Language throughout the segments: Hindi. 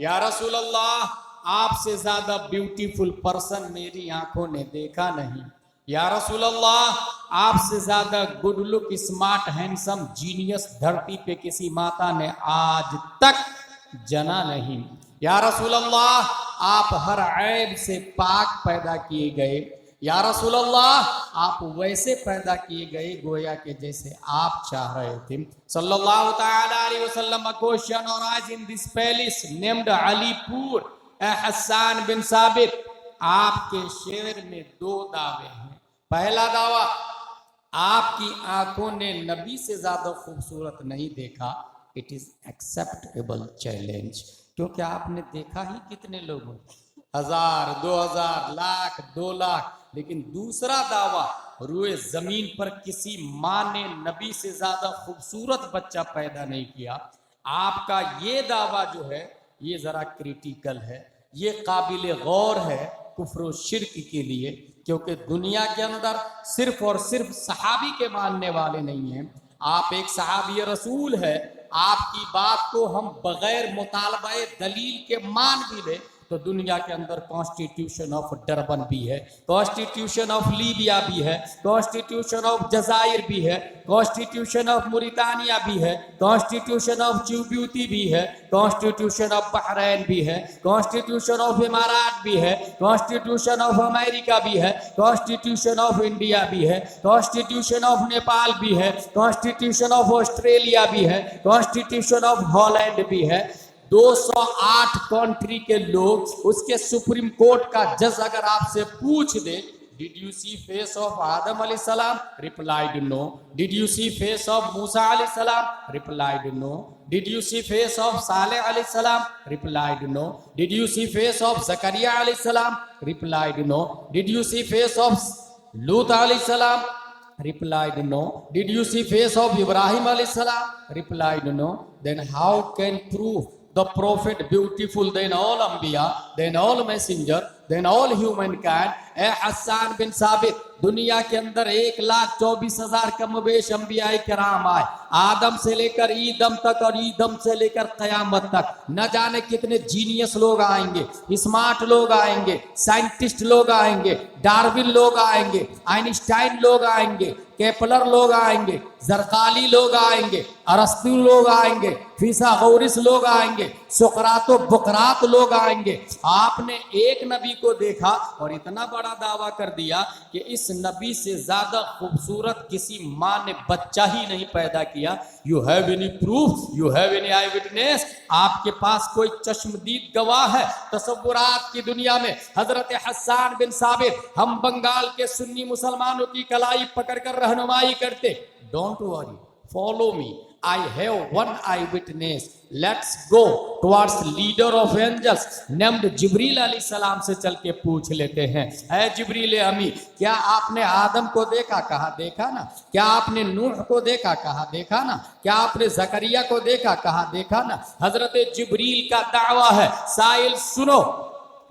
या रसूल अल्लाह, आपसे ज्यादा ब्यूटीफुल पर्सन मेरी आंखों ने देखा नहीं। या रसूल अल्लाह, आपसे ज्यादा good look, smart, handsome, genius धरती पे किसी माता ने आज तक जना नहीं। या रसूल अल्लाह, आप हर ऐब से पाक पैदा किए गए। या रसूल अल्लाह, आप वैसे पैदा किए गए गोया के जैसे आप चाह रहे थे। सल्लल्लाहु तआला अलैहि वसल्लम क्वेश्चन और in this palace named Alipur हसन बिन साबित, आपके शेर में दो दावे हैं। पहला दावा, आपकी आंखों ने नबी से ज्यादा खूबसूरत नहीं देखा। इट इज एक्सेप्टेबल चैलेंज, क्योंकि आपने देखा ही कितने लोगों, 1000, 2000, लाख, 2 लाख। लेकिन दूसरा दावा, रुए जमीन पर किसी माँ ने नबी से ज्यादा खूबसूरत बच्चा पैदा नहीं किया। आपका ये दावा जो है ये जरा क्रिटिकल है, ये काबिल गौर है कुफ्र व शिर्क के लिए, क्योंकि दुनिया के अंदर सिर्फ और सिर्फ सहाबी के मानने वाले नहीं हैं। आप एक सहाबी रसूल है, आपकी बात को हम बगैर मुतालबा दलील के मान भी ले तो दुनिया के अंदर कॉन्स्टिट्यूशन ऑफ डरबन भी है, कॉन्स्टिट्यूशन ऑफ लीबिया भी है, कॉन्स्टिट्यूशन ऑफ जजायर भी है, कॉन्स्टिट्यूशन ऑफ मुरितानिया भी है, कॉन्स्टिट्यूशन ऑफ जिबूती भी है, कॉन्स्टिट्यूशन ऑफ बहरैन भी है, कॉन्स्टिट्यूशन ऑफ इमारात भी है, कॉन्स्टिट्यूशन ऑफ अमेरिका भी है, कॉन्स्टिट्यूशन ऑफ इंडिया भी है, कॉन्स्टिट्यूशन ऑफ नेपाल भी है, कॉन्स्टिट्यूशन ऑफ ऑस्ट्रेलिया भी है, कॉन्स्टिट्यूशन ऑफ हॉलैंड भी है। 208 कंट्री के लोग, उसके सुप्रीम कोर्ट का जज अगर आपसे पूछ दे, did you see face of आदम अलैहिस्सलाम, replied no. Did you see face of मूसा अलैहिस्सलाम, replied no. Did you see face of सालेह अलैहिस्सलाम, replied no. Did you see face of जकरिया अलैहिस्सलाम, replied no. Did you see face of लूत अलैहिस्सलाम, replied no. Did you see face of Ibrahim alayhi salam? Replied no. Then how can prove the prophet beautiful than all anbiya, than all messenger, than all humankind? ए हसन बिन साबित, दुनिया के अंदर 1,24,000 कमोबेश अंबिया किराम आए, आदम से लेकर ईदम तक और ईदम से लेकर कयामत तक। न जाने कितने जीनियस लोग आएंगे, स्मार्ट लोग आएंगे, साइंटिस्ट लोग आएंगे, डार्विन लोग आएंगे, आइंस्टाइन लोग आएंगे, केपलर लोग आएंगे, जरकाली लोग आएंगे, अरस्तु लोग आएंगे, फिसागोरिस लोग आएंगे, सुकरातो बुकरात लोग आएंगे। आपने एक नबी को देखा और इतना बड़ा दावा कर दिया कि इस नबी से ज्यादा खूबसूरत किसी माँ ने बच्चा ही नहीं पैदा किया। You have any proof? You have any I witness? आपके पास कोई चश्मदीद गवाह है? तसव्वुरात की दुनिया में हजरत हसन बिन साबित हम बंगाल के सुन्नी मुसलमानों की कलाई पकड़कर रहनुमाई करते। Don't worry, follow me, I have one eyewitness. Let's go towards leader of angels named जिब्रील अलैहि सलाम से चल के पूछ लेते हैं। है जिब्रील अमी, क्या आपने आदम को देखा? कहा देखा ना। क्या आपने नूह को देखा? कहा देखा ना। क्या आपने जकरिया को देखा? कहा देखा ना। हजरत जिब्रील का दावा है, साइल सुनो,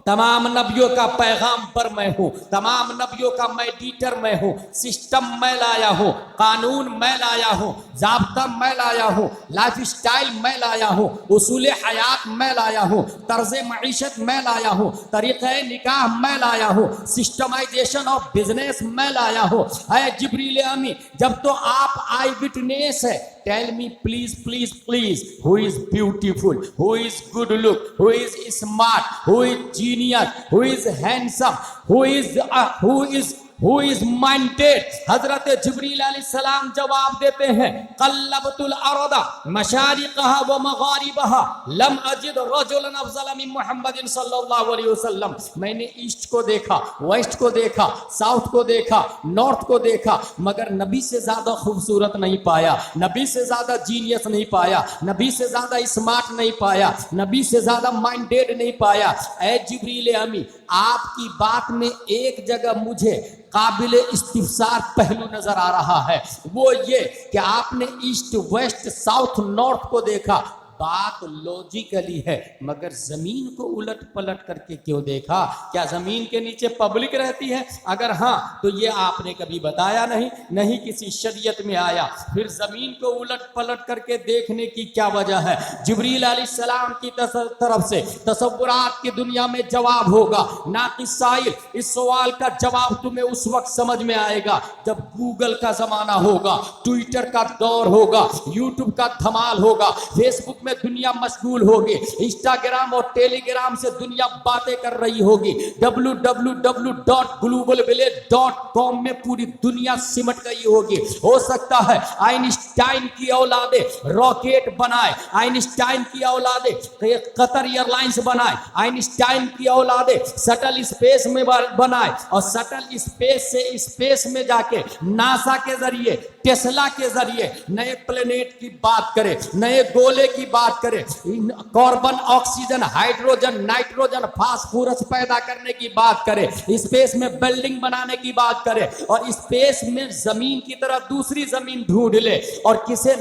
तमाम नबियों का पैगाम पर मैं हूँ, तमाम नबियों का मेडिएटर मैं हूँ, सिस्टम मैं लाया हूँ, कानून मैं लाया हूँ, ज़ाब्ता मैं लाया हूँ, लाइफ स्टाइल मैं लाया हूँ, उसूल हयात मैं लाया हूँ, तर्ज मईशत मैं लाया हूँ, तरीक़े निकाह मैं लाया हूँ, सिस्टमाइजेशन ऑफ बिजनेस मैं लाया हूँ। है जिब्रील अमी, जब तो आप आई विटनेस है, tell me please, please, please, who is beautiful, who is good look, who is smart, who is genius, who is handsome, who is minded? हजरत जिब्रील अलैहिस्सलाम जवाब देते हैं, क़ल्लबतुल अर्दा मशारिक़हा व मग़ारिबहा लम अजिद रजुलन अफ़ज़ल मिन मुहम्मदिन सल्लल्लाहु अलैहि वसल्लम। मैंने ईस्ट को देखा, वेस्ट को देखा, साउथ को देखा, नॉर्थ को देखा, मगर नबी से ज्यादा खूबसूरत नहीं पाया, नबी से ज्यादा जीनियस नहीं पाया, नबी से ज्यादा स्मार्ट नहीं पाया, नबी से ज्यादा माइंडेड नहीं पाया। ऐ जिब्रील अमी, आपकी बात में एक जगह मुझे काबिल इस्तिफसार पहलू नजर आ रहा है, वो ये कि आपने ईस्ट वेस्ट साउथ नॉर्थ को देखा, बात लॉजिकली है, मगर जमीन को उलट पलट करके क्यों देखा? क्या जमीन के नीचे पब्लिक रहती है? अगर हाँ तो ये आपने कभी बताया नहीं, नहीं किसी शरीयत में आया। फिर जमीन को उलट पलट करके देखने की क्या वजह है? जिब्रील अलैहिस्सलाम की तरफ से तसव्वुरात की दुनिया में जवाब होगा। ना कि साइल, इस सवाल का जवाब तुम्हें उस वक्त समझ में आएगा जब गूगल का जमाना होगा, ट्विटर का दौर होगा, यूट्यूब का धमाल होगा, फेसबुक में दुनिया मशगूल होगी, इंस्टाग्राम और टेलीग्राम से दुनिया बातें कर रही होगी, www.globalvillage.com में पूरी दुनिया सिमट गई होगी। हो सकता है आइंस्टाइन की औलादे रॉकेट बनाए, आइंस्टाइन की औलादे कतर एयरलाइंस बनाए, आइंस्टाइन की औलादे शटल स्पेस में बनाए और शटल स्पेस से स्पेस में जाके नासा के जरिए, टेस्ला के जरिए नए प्लेनेट की बात करें, नए गोले की बात करें, carbon, oxygen, hydrogen, nitrogen, phosphorus पैदा करने की बात करें, स्पेस में बिल्डिंग बनाने की बात करें और स्पेस में जमीन की तरह दूसरी जमीन ढूंढ ले और किसी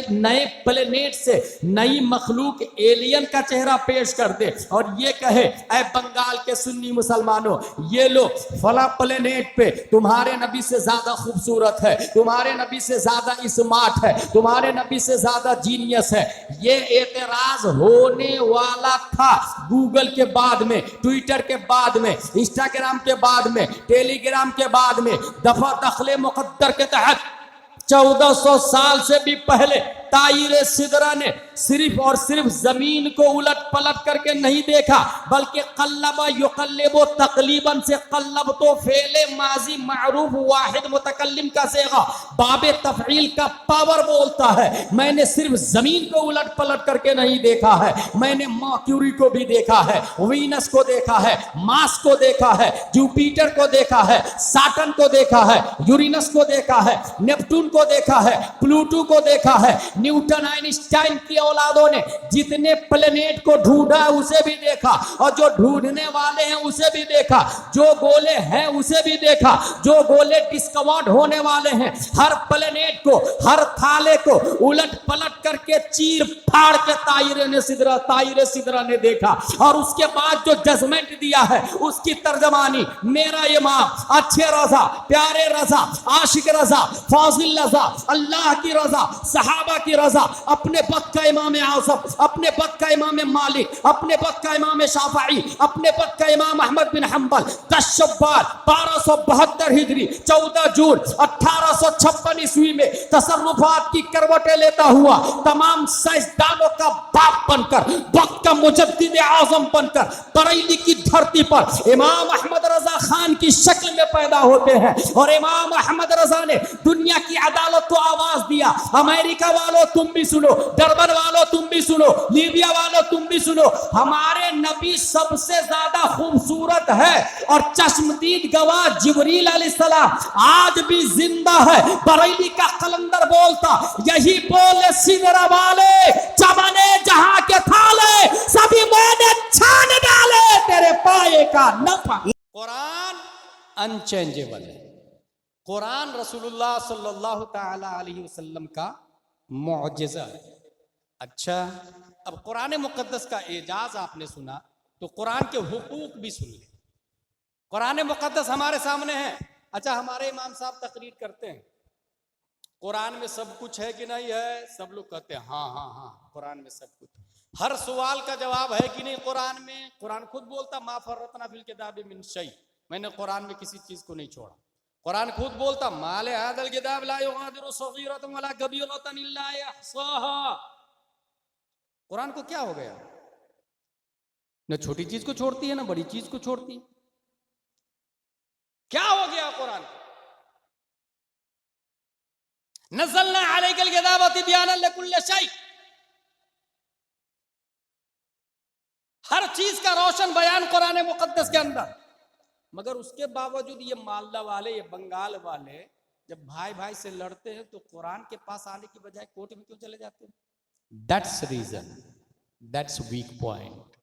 नए प्लेनेट से नई मखलूक एलियन का चेहरा पेश कर दे और ये कहे, ऐ बंगाल के सुन्नी मुसलमानों, ये लो फला प्लेनेट पे तुम्हारे नबी से ज्यादा खूबसूरत है, तुम्हारे नबी से ज्यादा स्मार्ट है, तुम्हारे नबी से ज्यादा जीनियस है। ये एतराज होने वाला था गूगल के बाद में, ट्विटर के बाद में, इंस्टाग्राम के बाद में, टेलीग्राम के बाद में। दफा दखले मुकद्दर के तहत 1400 साल से भी पहले ताईरे सिदरा ने सिर्फ और सिर्फ जमीन को उलट पलट करके नहीं देखा, बल्कि कल्लबा युकल्लिबो तकलीबन से कल्लब तो फेले माजी मारूफ वाहिद मुतकल्लिम का सेगा बाबे तफईल का पावर बोलता है। मैंने सिर्फ जमीन को उलट पलट करके नहीं देखा है, मैंने मर्क्यूरी को भी देखा है, वीनस को देखा है, मार्स को देखा है, जुपिटर को देखा है, सैटर्न को देखा है, यूरेनस को देखा है, नेपटून को देखा है, प्लूटो को देखा है। न्यूटन आइंस्टाइन की औलादों ने जितने प्लेनेट को ढूंढा उसे भी देखा और जो ढूंढने वाले हैं उसे भी देखा, जो गोले हैं उसे भी देखा, जो गोले डिस्कवर्ड होने वाले हैं। हर प्लेनेट को, हर थाले को उलट पलट करके चीर फाड़ के ताईरे सिदरा ने देखा और उसके बाद जो जजमेंट दिया है उसकी तर्जमानी मेरा इमाम, अच्छे रजा, प्यारे रजा, आशिक रजा, फाजिल रजा, अल्लाह की रजा, सहाबा की रजा, अपने वक्त का इमाम आसम, अपने वक्त का इमाम मालिक, अपने वक्त का इमाम शाफई, अपने वक्त का इमाम अहमद बिन हंबल, 10 शव्वाल 1272 हिजरी 14 जून 1856 ईस्वी में तसर्रुफात की करवटें लेता हुआ तमाम साइंसदानों का बाप बनकर, वक्त का मुजद्दिद आजम बनकर बरेली की धरती पर इमाम अहमद रजा खान की शक्ल में पैदा होते हैं और इमाम अहमद रजा ने दुनिया की अदालत को आवाज दिया, अमेरिका वालों तुम भी सुनो, डरबन वालों तुम भी सुनो, लीबिया वालों तुम भी सुनो, हमारे नबी सबसे ज्यादा खूबसूरत है और चश्मदीद गवाह जिब्रील अलैहिस्सलाम आज भी जिंदा है। बरेली का कलंदर बोलता, यही बोले सिदरा वाले, चमने जहां के थाले सभी मैंने छान डाले तेरे पाए का नफा। कुरान अनचेंजेबल है, कुरान रसूलुल्लाह सल्लल्लाहु तआला अलैहि वसल्लम का मुअजिज़ा है। अच्छा, अब कुरान मुक़द्दस का एजाज आपने सुना तो कुरान के हुकूक भी सुन ले। कुरान मुक़द्दस हमारे सामने है। अच्छा, हमारे इमाम साहब तकरीर करते हैं कुरान में सब कुछ है कि नहीं है, सब लोग कहते हैं हाँ हाँ हाँ कुरान में सब कुछ। हर सवाल का जवाब है कि नहीं कुरान में? कुरान खुद बोलता मा फर्रतना फिल किताबि मिन शै, मैंने कुरान में किसी चीज को नहीं छोड़ा। कुरान खुद बोलता माले हादल किताब ला युगादिरु सगीरतन वला कबीरतन इल्ला यहसाहा। कुरान को क्या हो गया? न छोटी चीज को छोड़ती है, न बड़ी चीज को छोड़ती है। क्या हो गया कुरान को? नज़लना अलैकल किताब तिब्यानन लिकुल्लि शै, हर चीज का रोशन बयान कुरान मुक़द्दस के अंदर। मगर उसके बावजूद ये मालदा वाले, ये बंगाल वाले जब भाई भाई से लड़ते हैं तो कुरान के पास आने की बजाय कोर्ट में क्यों चले जाते हैं? That's reason, that's weak point.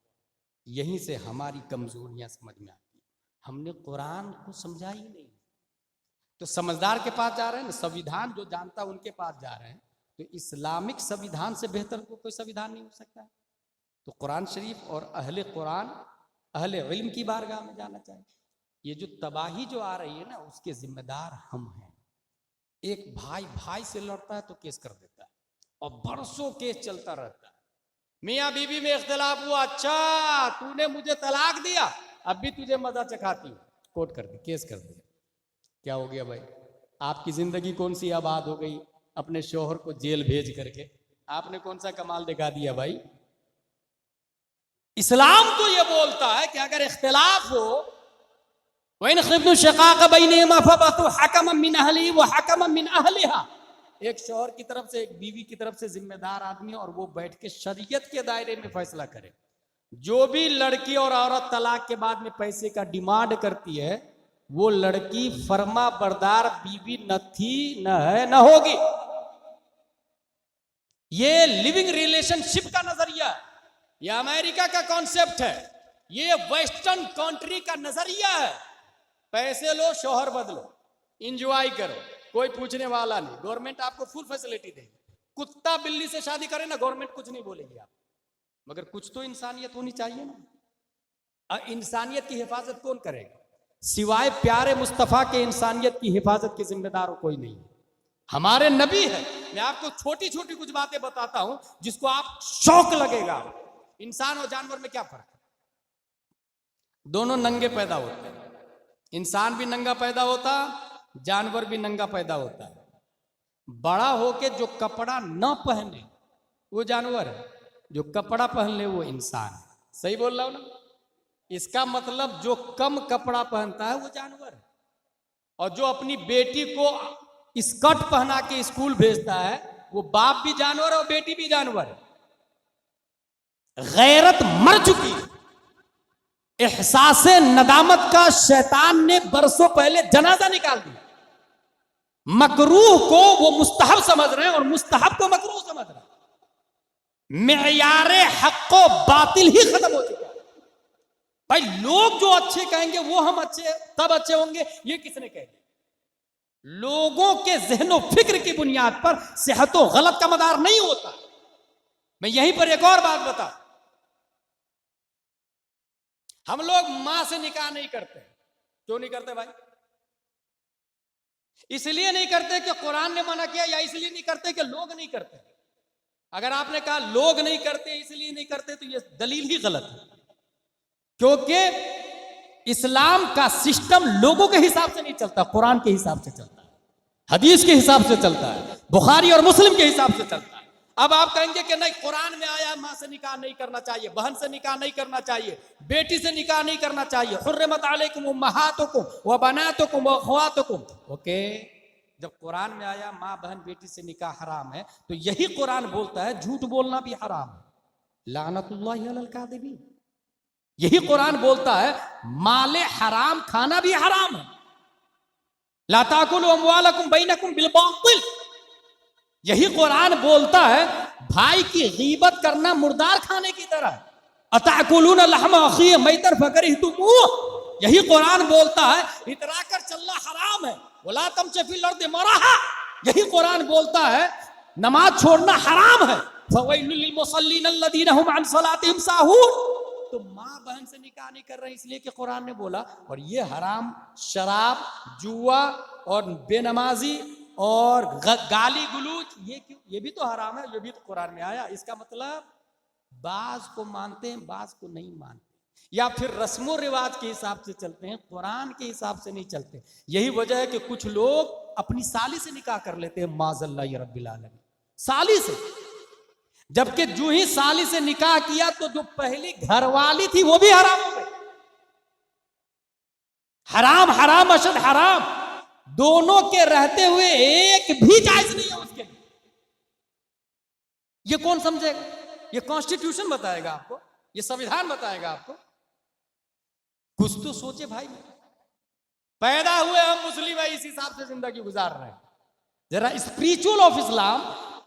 यहीं से हमारी कमजोरियां समझ में आती है। हमने कुरान को समझा ही नहीं। तो समझदार के पास जा रहे हैं ना, संविधान जो जानता उनके पास जा रहे हैं। तो इस्लामिक संविधान से बेहतर कोई संविधान नहीं हो सकता है। तो कुरान शरीफ और अहले कुरान अहले इल्म की बारगाह में जाना चाहिए। ये जो तबाही जो आ रही है ना, उसके जिम्मेदार हम हैं। एक भाई भाई से लड़ता है तो केस कर देता है और बरसों केस चलता रहता है। मियाँ बीवी में इख्तिलाफ हुआ, अच्छा तूने मुझे तलाक दिया, अब भी तुझे मजा चखाती हूँ, कोर्ट कर दी, केस कर दिया। क्या हो गया भाई? आपकी जिंदगी कौन सी आबाद हो गई अपने शोहर को जेल भेज करके? आपने कौन सा कमाल दिखा दिया भाई? इस्लाम तो ये बोलता है कि अगर इख्तिलाफ हो, वइन खिफ्तुम शिकाक बैनहुमा फबअथू हकमन मिन अहलिही व हकमन मिन अहलिहा। एक शौहर की तरफ से एक बीवी की तरफ से जिम्मेदार आदमी, और वो बैठ के शरीयत के दायरे में फैसला करे। जो भी लड़की और औरत तलाक के बाद में पैसे का डिमांड करती है, वो लड़की फर्मा बरदार बीवी न थी, न है, न होगी। ये लिविंग रिलेशनशिप का नजरिया है, ये अमेरिका का कॉन्सेप्ट है, ये वेस्टर्न कंट्री का नजरिया है। पैसे लो, शौहर बदलो, इंजॉय करो, कोई पूछने वाला नहीं, गवर्नमेंट आपको फुल फैसिलिटी देगी। कुत्ता बिल्ली से शादी करे ना, गवर्नमेंट कुछ नहीं बोलेगी आप, मगर कुछ तो इंसानियत होनी चाहिए ना। इंसानियत की हिफाजत कौन करेगा? सिवाय प्यारे मुस्तफा के इंसानियत की हिफाजत के जिम्मेदार कोई नहीं है। हमारे नबी है। मैं आपको छोटी छोटी कुछ बातें बताता हूं जिसको आप शौक लगेगा। इंसान और जानवर में क्या फर्क है? दोनों नंगे पैदा होते हैं। इंसान भी नंगा पैदा होता, जानवर भी नंगा पैदा होता है। बड़ा होके जो कपड़ा न पहने वो जानवर है, जो कपड़ा पहन ले वो इंसान है। सही बोल रहा हूं ना? इसका मतलब जो कम कपड़ा पहनता है वो जानवर है, और जो अपनी बेटी को स्कर्ट पहना के स्कूल भेजता है वो बाप भी जानवर है और बेटी भी जानवर है। गैरत मर चुकी है। एहसासे नदामत का शैतान ने बरसों पहले जनाजा निकाल दिया। मकरूह को वो मुस्तहब समझ रहे हैं और मुस्तहब को मकरूह समझ रहे हैं। मेयारे हक व बातिल ही खत्म हो चुका है। भाई लोग जो अच्छे कहेंगे वो हम अच्छे तब अच्छे होंगे, ये किसने कह दिया? लोगों के ज़हनो फिक्र की बुनियाद पर सेहतो गलत का मदार नहीं होता। मैं यहीं पर एक और बात बता, हम लोग मां से निकाह नहीं करते। क्यों नहीं करते भाई? इसलिए नहीं करते कि कुरान ने मना किया, या इसलिए नहीं करते कि लोग नहीं करते? अगर आपने कहा लोग नहीं करते इसलिए नहीं करते, तो यह दलील ही गलत है। क्योंकि इस्लाम का सिस्टम लोगों के हिसाब से नहीं चलता, कुरान के हिसाब से चलता है, हदीस के हिसाब से चलता है, बुखारी और मुस्लिम के हिसाब से चलता है। अब आप कहेंगे कि नहीं, कुरान में आया मां से निकाह नहीं करना चाहिए, बहन से निकाह नहीं करना चाहिए, बेटी से निकाह नहीं करना चाहिए। हुर्रिमत अलैकुम उम्महातुकुम व बनातुकुम व अख़वातुकुम। ओके, जब कुरान में आया मां बहन बेटी से निकाह हराम है, तो यही कुरान बोलता है झूठ बोलना भी हराम है। लानतुल्लाहि अलल काज़िबीन। यही कुरान बोलता है माले हराम खाना भी हराम है। ला ताकुलू अम्वालकुम बैनकुम बिल बातिल। यही कुरान बोलता है भाई की गीबत करना मुर्दार खाने की तरह। अताकुलून लहम अखी मैतर फकरिहतुमूह। यही कुरान बोलता है इतरा कर चलना हराम है। वला तमशी फिल अर्दि मराहा। यही कुरान बोलता है नमाज छोड़ना हराम है। फवैलुल लिल मुसल्लीन अल्लज़ीना हुम अन सलातिहिम साहून। तो माँ बहन से निकाह नहीं कर रहे इसलिए कि कुरान ने बोला, और ये हराम शराब, जुआ और बेनमाजी और गाली गुलूच, ये क्यों? ये भी तो हराम है, ये भी तो कुरान में आया। इसका मतलब बाज को मानते हैं, बाज को नहीं मानते, या फिर रस्मो रिवाज के हिसाब से चलते हैं, कुरान के हिसाब से नहीं चलते। यही वजह है कि कुछ लोग अपनी साली से निकाह कर लेते हैं, माज़ल्लाहि रब्बिल आलमीन, साली से। जबकि जो ही साली से निकाह किया तो जो पहली घरवाली थी वो भी हराम हो गई। हराम हराम अशद हराम, दोनों के रहते हुए एक भी जायज नहीं है उसके लिए। ये कौन समझेगा? ये कॉन्स्टिट्यूशन बताएगा आपको, ये संविधान बताएगा आपको। कुछ तो सोचे भाई। पैदा हुए हम मुस्लिम है, इस हिसाब से जिंदगी गुजार रहे हैं। जरा स्पिरिचुअल ऑफ इस्लाम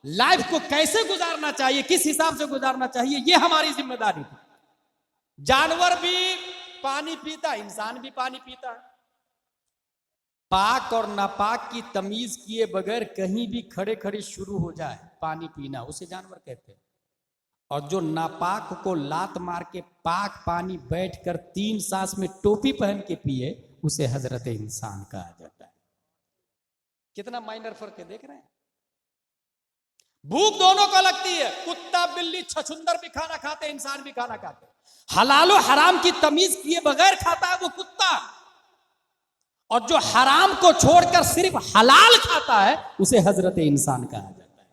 लाइफ को कैसे गुजारना चाहिए, किस हिसाब से गुजारना चाहिए, ये हमारी जिम्मेदारी थी। जानवर भी पानी पीता, इंसान भी पानी पीता है। पाक और नापाक की तमीज किए बगैर कहीं भी खड़े खड़े शुरू हो जाए पानी पीना, उसे जानवर कहते हैं। और जो नापाक को लात मार के पाक पानी बैठकर 3 सांस में टोपी पहन के पिए, उसे हजरत इंसान कहा जाता है। कितना माइनर फर्क है, देख रहे हैं? भूख दोनों को लगती है। कुत्ता बिल्ली छछुंदर भी खाना खाते, इंसान भी खाना खाते। हलाल और हराम की तमीज किए बगैर खाता है वो कुत्ता, और जो हराम को छोड़कर सिर्फ हलाल खाता है उसे हजरत इंसान कहा जाता है।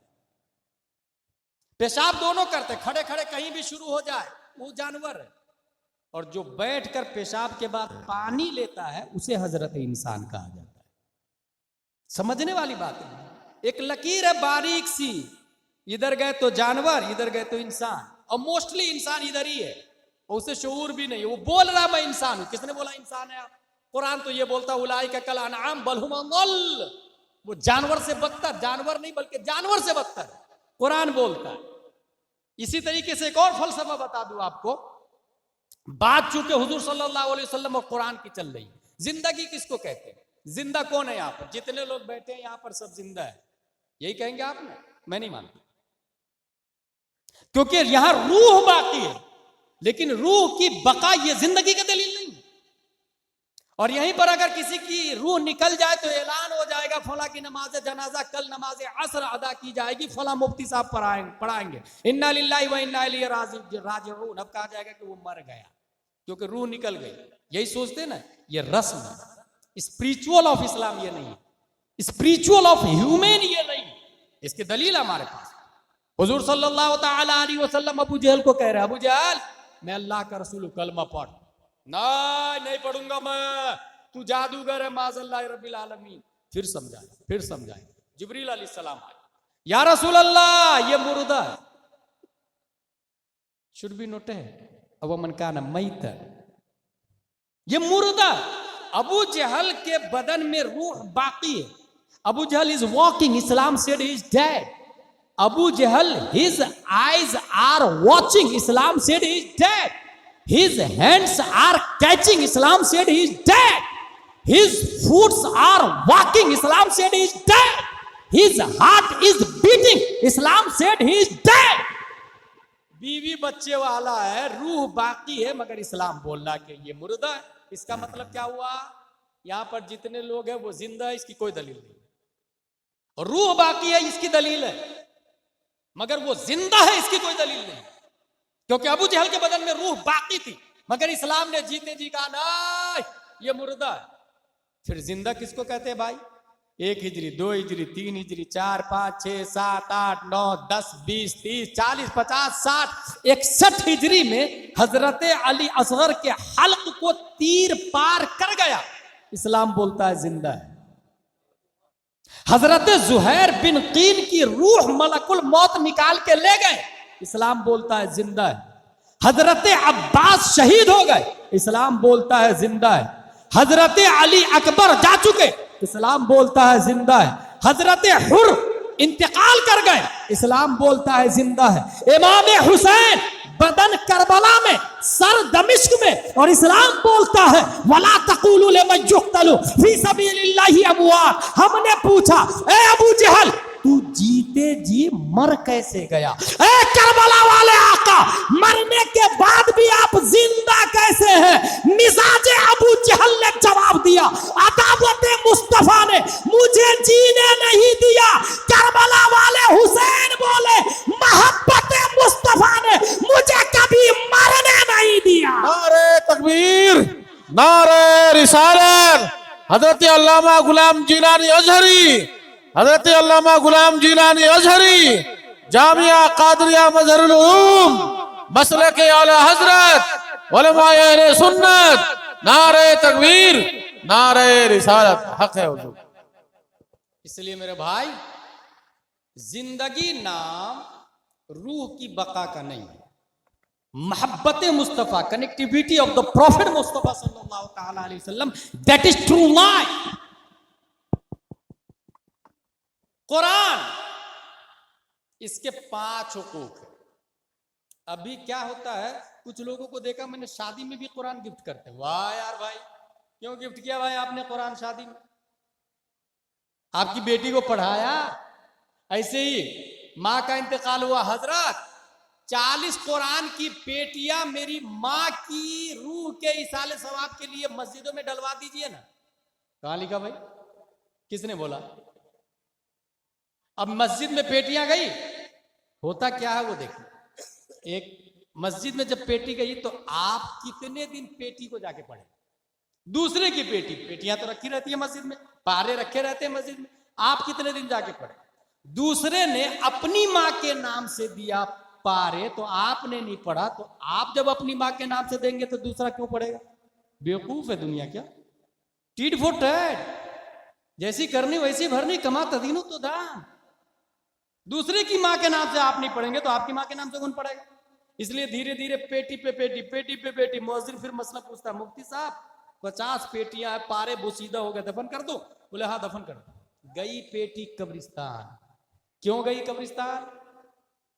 पेशाब दोनों करते, खड़े खड़े कहीं भी शुरू हो जाए वो जानवर है, और जो बैठकर पेशाब के बाद पानी लेता है उसे हजरत इंसान कहा जाता है। समझने वाली बात है। एक लकीर है बारीक सी, इधर गए तो जानवर, इधर गए तो इंसान, और मोस्टली इंसान इधर ही है, उसे शऊर भी नहीं। वो बोल रहा मैं इंसान हूं, किसने बोला इंसान है आप? कुरान तो ये बोलता उलाई का कल अनआम बल हुम अदल, वो जानवर से बदतर, जानवर नहीं बल्कि जानवर से बदतर कुरान बोलता है। इसी तरीके से एक और फलसफा बता दूं आपको। बात चूंकि हुजूर सल्लल्लाहु अलैहि वसल्लम और कुरान की चल रही, जिंदगी किसको कहते हैं? जिंदा कौन है यहां पर? जितने लोग बैठे हैं यहां पर सब जिंदा है, यही कहेंगे आपने? मैं नहीं मानता, क्योंकि यहां रूह बाकी है, लेकिन रूह की बका ये जिंदगी का दलील नहीं। और यहीं पर अगर किसी की रूह निकल जाए तो ऐलान हो जाएगा फला की नमाज जनाजा कल नमाज असर अदा की जाएगी, फला मुफ्ती साहब पढ़ाएंगे इन्ना लिल्लाहि व इन्ना इलैहि राजिऊन। अब कहा जाएगा कि वो मर गया क्योंकि रूह निकल गई। यही सोचते ना, ये रस्म है, स्पिरिचुअल ऑफ इस्लाम ये नहीं है, स्पिरिचुअल ऑफ ह्यूमन ये नहीं है। इसकी दलील हमारे पास हुजूर सल्लल्लाहु तआला अलैहि वसल्लम अबू जहल को कह रहे हैं, अबू जहल मैं अल्लाह का रसूल हूं, कलमा पढ़। नहीं पढ़ूंगा मैं, तू जादूगर है माज़अल्लाह रब्बिल आलमीन। फिर समझाए जिब्रील अलैहिस्सलाम आए, या रसूल अल्लाह ये मुर्दा है, शुड बी नोट है, अब मन का ना मैत, ये मुर्दा। अबू जहल के बदन में रूह बाकी है। अबू जहल is walking, Islam said he is dead. अबू जहल his eyes are watching, Islam said he is dead. His hands are catching, Islam said he is dead. His feet are walking, Islam said he is dead. His heart is beating, Islam said he is dead. बीवी बच्चे वाला है, रूह बाकी है, मगर इस्लाम बोलना कि ये मुर्दा है। इसका मतलब क्या हुआ? यहां पर जितने लोग हैं वो जिंदा है, इसकी कोई दलील नहीं। और रूह बाकी है, इसकी दलील है, मगर वो जिंदा है, इसकी कोई दलील नहीं। क्योंकि अबू जहल के बदन में रूह बाकी थी, मगर इस्लाम ने जीते जी कहा नहीं ये मुर्दा है। फिर जिंदा किसको कहते हैं भाई? 1 हिजरी, 2 हिजरी, 3 हिजरी, 4, 5, 6, 7, 8, 9, 10, 20, 30, 40, 50, 60, 61 हिजरी में हजरत अली असगर के हल्क को तीर पार कर गया, इस्लाम बोलता है जिंदा है। हजरत जुहैर बिन कीन की रूह मलकुल मौत निकाल के ले गए, इस्लाम बोलता है जिंदा है। हजरत अब्बास शहीद हो गए, इस्लाम बोलता है जिंदा है। हजरत अली अकबर जा चुके, इस्लाम बोलता है जिंदा है। हजरत हुर इंतकाल कर गए, इस्लाम बोलता है जिंदा है। इमाम हुसैन बदन करबला में, सर दमिश्क में, और इस्लाम बोलता है वला तक़ूलू लिमन युक़्तलू फी सबीलिल्लाहि अमवात। हमने पूछा ए अबू जहल तू जीते जी मर कैसे गया? ए करबला वाले आका, मरने के बाद भी आप जिंदा कैसे हैं? मिजाज अबू जहल ने जवाब दिया, अदावत मुस्तफा ने मुझे जीने नहीं दिया। करबला वाले हुसैन बोले, मोहब्बत मुस्तफा ने मुझे कभी मरने नहीं दिया। नारे तकबीर, नारे रिसालत। हजरत अल्लामा गुलाम जिलानी अजहरी, हजरत अल्लामा गुलाम जिलानी अजहरी, जामिया कादरिया मजहरुल उलूम, मसलक आला हजरत, उलमाए अहले सुन्नत, नारे तकबीर, नारे रिसालत, हक है हुजूर। इसलिए मेरे भाई, जिंदगी नाम रूह की बका का नहीं है। मोहब्बत Mustafa, connectivity of the profit Mustafa सल्लल्लाहु तआला अलैहि वसल्लम, that is true life. Quran, इसके 5 हुकूक है। अभी क्या होता है, कुछ लोगों को देखा मैंने शादी में भी कुरान गिफ्ट करते हैं। वाह यार भाई, क्यों गिफ्ट किया भाई आपने कुरान शादी में? आपकी बेटी को पढ़ाया। ऐसे ही माँ का इंतकाल हुआ, हजरत 40 कुरान की पेटियां मेरी माँ की रूह के इसाले सवाब के लिए मस्जिदों में डलवा दीजिए ना। कहां लिखा भाई, किसने बोला? अब मस्जिद में पेटियां गई, होता क्या है वो देखिए। एक मस्जिद में जब पेटी गई तो आप कितने दिन पेटी को जाके पढ़े? दूसरे की पेटियां तो रखी रहती है मस्जिद में, पारे रखे रहते हैं मस्जिद में, आप कितने दिन जाके पढ़े? दूसरे ने अपनी माँ के नाम से दिया पारे तो आपने नहीं पढ़ा, तो आप जब अपनी माँ के नाम से देंगे तो दूसरा क्यों पढ़ेगा? बेवकूफ है दुनिया क्या? टीट फॉर टैट, जैसी करनी वैसी भरनी, कमा तदीनु तो दान। दूसरे की माँ के नाम से आप नहीं पढ़ेंगे तो आपकी माँ के नाम से कौन पढ़ेगा? इसलिए धीरे धीरे पेटी पे पेटी, पेटी पे पेटी। मुअज्जिन फिर मसला पूछता, मुफ्ती साहब 50 पेटियां है, पारे बोसीदा हो गए, दफन कर दो? बोले हाँ दफन कर दो। गई पेटी कब्रिस्तान। क्यों गई कब्रिस्तान?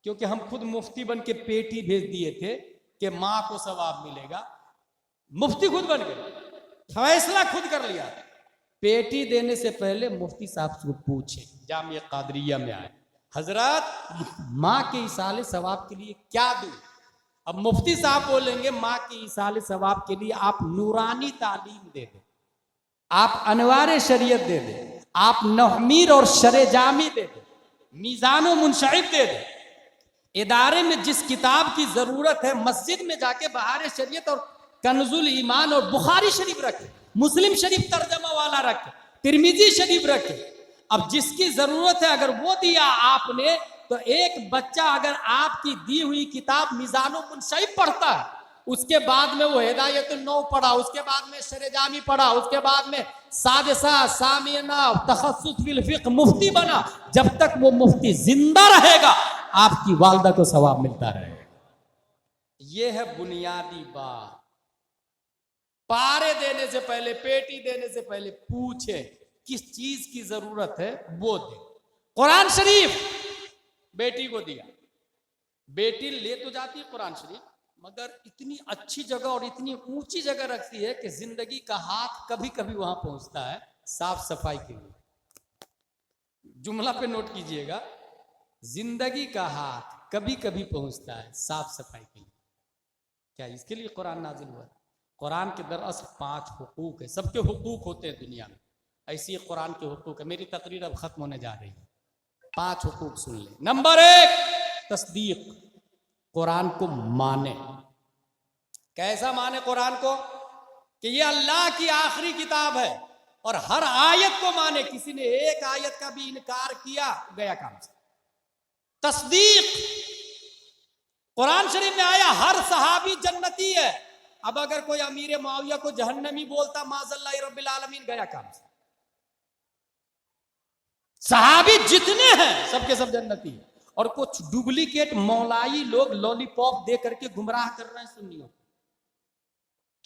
क्योंकि हम खुद मुफ्ती बन के पेटी भेज दिए थे कि माँ को सवाब मिलेगा। मुफ्ती खुद बन गए, फैसला खुद कर लिया। पेटी देने से पहले मुफ्ती साहब से पूछे, जामिया कादरिया में आए, हजरत माँ के इसाले सवाब के लिए क्या दूं? अब मुफ्ती साहब बोलेंगे माँ के इसाले सवाब के लिए आप नूरानी तालीम दे दें, आप अनवार शरीयत दे दें, आप नहमीर और शरे जामी दे दें, मीज़ानो मुनशरिफ दे दें। इदारे में जिस किताब की जरूरत है मस्जिद में जाके बहार शरीयत और कन्जुल ईमान और बुखारी शरीफ रखे, मुस्लिम शरीफ तर्जमा वाला रखे, तिरमिजी शरीफ रखे। अब जिसकी जरूरत है अगर वो दिया आपने, तो एक बच्चा अगर आपकी दी हुई किताब मिजानो मुनशरिफ पढ़ता है, उसके बाद में वो हिदायतुन नौ पढ़ा, उसके बाद में शरे जामी पढ़ा, उसके बाद में सादिसा सामिना तखस्सुस फिल फिक्ह मुफ्ती बना, जब तक वो मुफ्ती जिंदा रहेगा आपकी वालदा को सवाब मिलता रहेगा। ये है बुनियादी बात। पारे देने से पहले, पेटी देने से पहले पूछे किस चीज की जरूरत है, वो दे। कुरान शरीफ बेटी को दिया, बेटी ले तो जाती है कुरान शरीफ, मगर इतनी अच्छी जगह और इतनी ऊंची जगह रखती है कि जिंदगी का हाथ कभी कभी वहां पहुंचता है साफ सफाई के लिए। जुमला पे नोट कीजिएगा, जिंदगी का हाथ कभी कभी पहुंचता है साफ सफाई के लिए। क्या इसके लिए कुरान नाजिल हुआ? कुरान के दरअसल 5 हुकूक है, सबके हुकूक होते हैं दुनिया में, ऐसी कुरान के हुकूक है। मेरी तकरीर अब खत्म होने जा रही है, 5 हुकूक सुन ले। नंबर 1, तस्दीक, कुरान को माने। कैसा माने कुरान को? कि ये अल्लाह की आखिरी किताब है और हर आयत को माने। किसी ने एक आयत का भी इनकार किया, गया काम से। तस्दीक, कुरान शरीफ में आया हर सहाबी जन्नती है। अब अगर कोई अमीर मुआविया को जहन्नमी बोलता, माज़ल्लाहि रब्बिल आलमीन, गया काम से। सहाबी जितने हैं सबके सब जन्नती है। और कुछ डुप्लीकेट मौलाई लोग लॉलीपॉप दे करके गुमराह कर रहे हैं सुन्नियों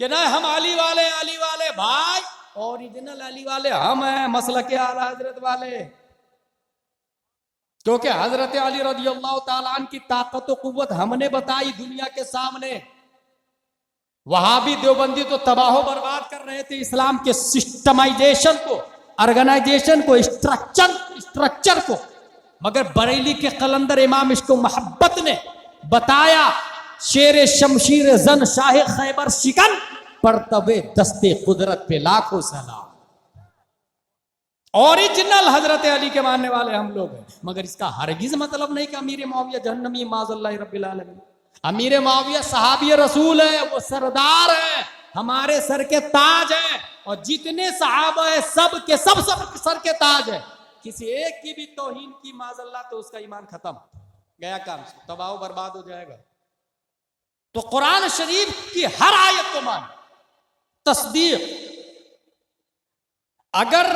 कि ना हम अली वाले, अली वाले भाई, ओरिजिनल अली वाले हम हैं, मसलक आला हजरत वाले। क्योंकि हजरत अली रज़ियल्लाहु ताला अन्हु की ताकत और कुव्वत हमने बताई दुनिया के सामने। वहाबी देवबंदी तो तबाह बर्बाद कर रहे थे इस्लाम के सिस्टमाइजेशन को, ऑर्गेनाइजेशन को, स्ट्रक्चर को, मगर बरेली के कलंदर इमाम इश्क मोहब्बत ने बताया, शेर शमशीर जन शाह खैबर शिकन पर तबे दस्ते कुदरत पे लाखों सलाम। ओरिजिनल हजरत अली के मानने वाले हम लोग हैं, मगर इसका हरगिज मतलब नहीं कि अमीर मुआविया जहन्नमी माज़ल्लाहि रब्बिल आलमीन। अमीर मुआविया सहाबी रसूल है, वो सरदार है, हमारे सर के ताज है। और जितने सहाबा है सब के सब सर के ताज है। किसी एक की भी तौहीन की माज़ल्लाह तो उसका ईमान खत्म, गया काम से, तबाह बर्बाद हो जाएगा। तो कुरान शरीफ की हर आयत को मान। तस्दीक, अगर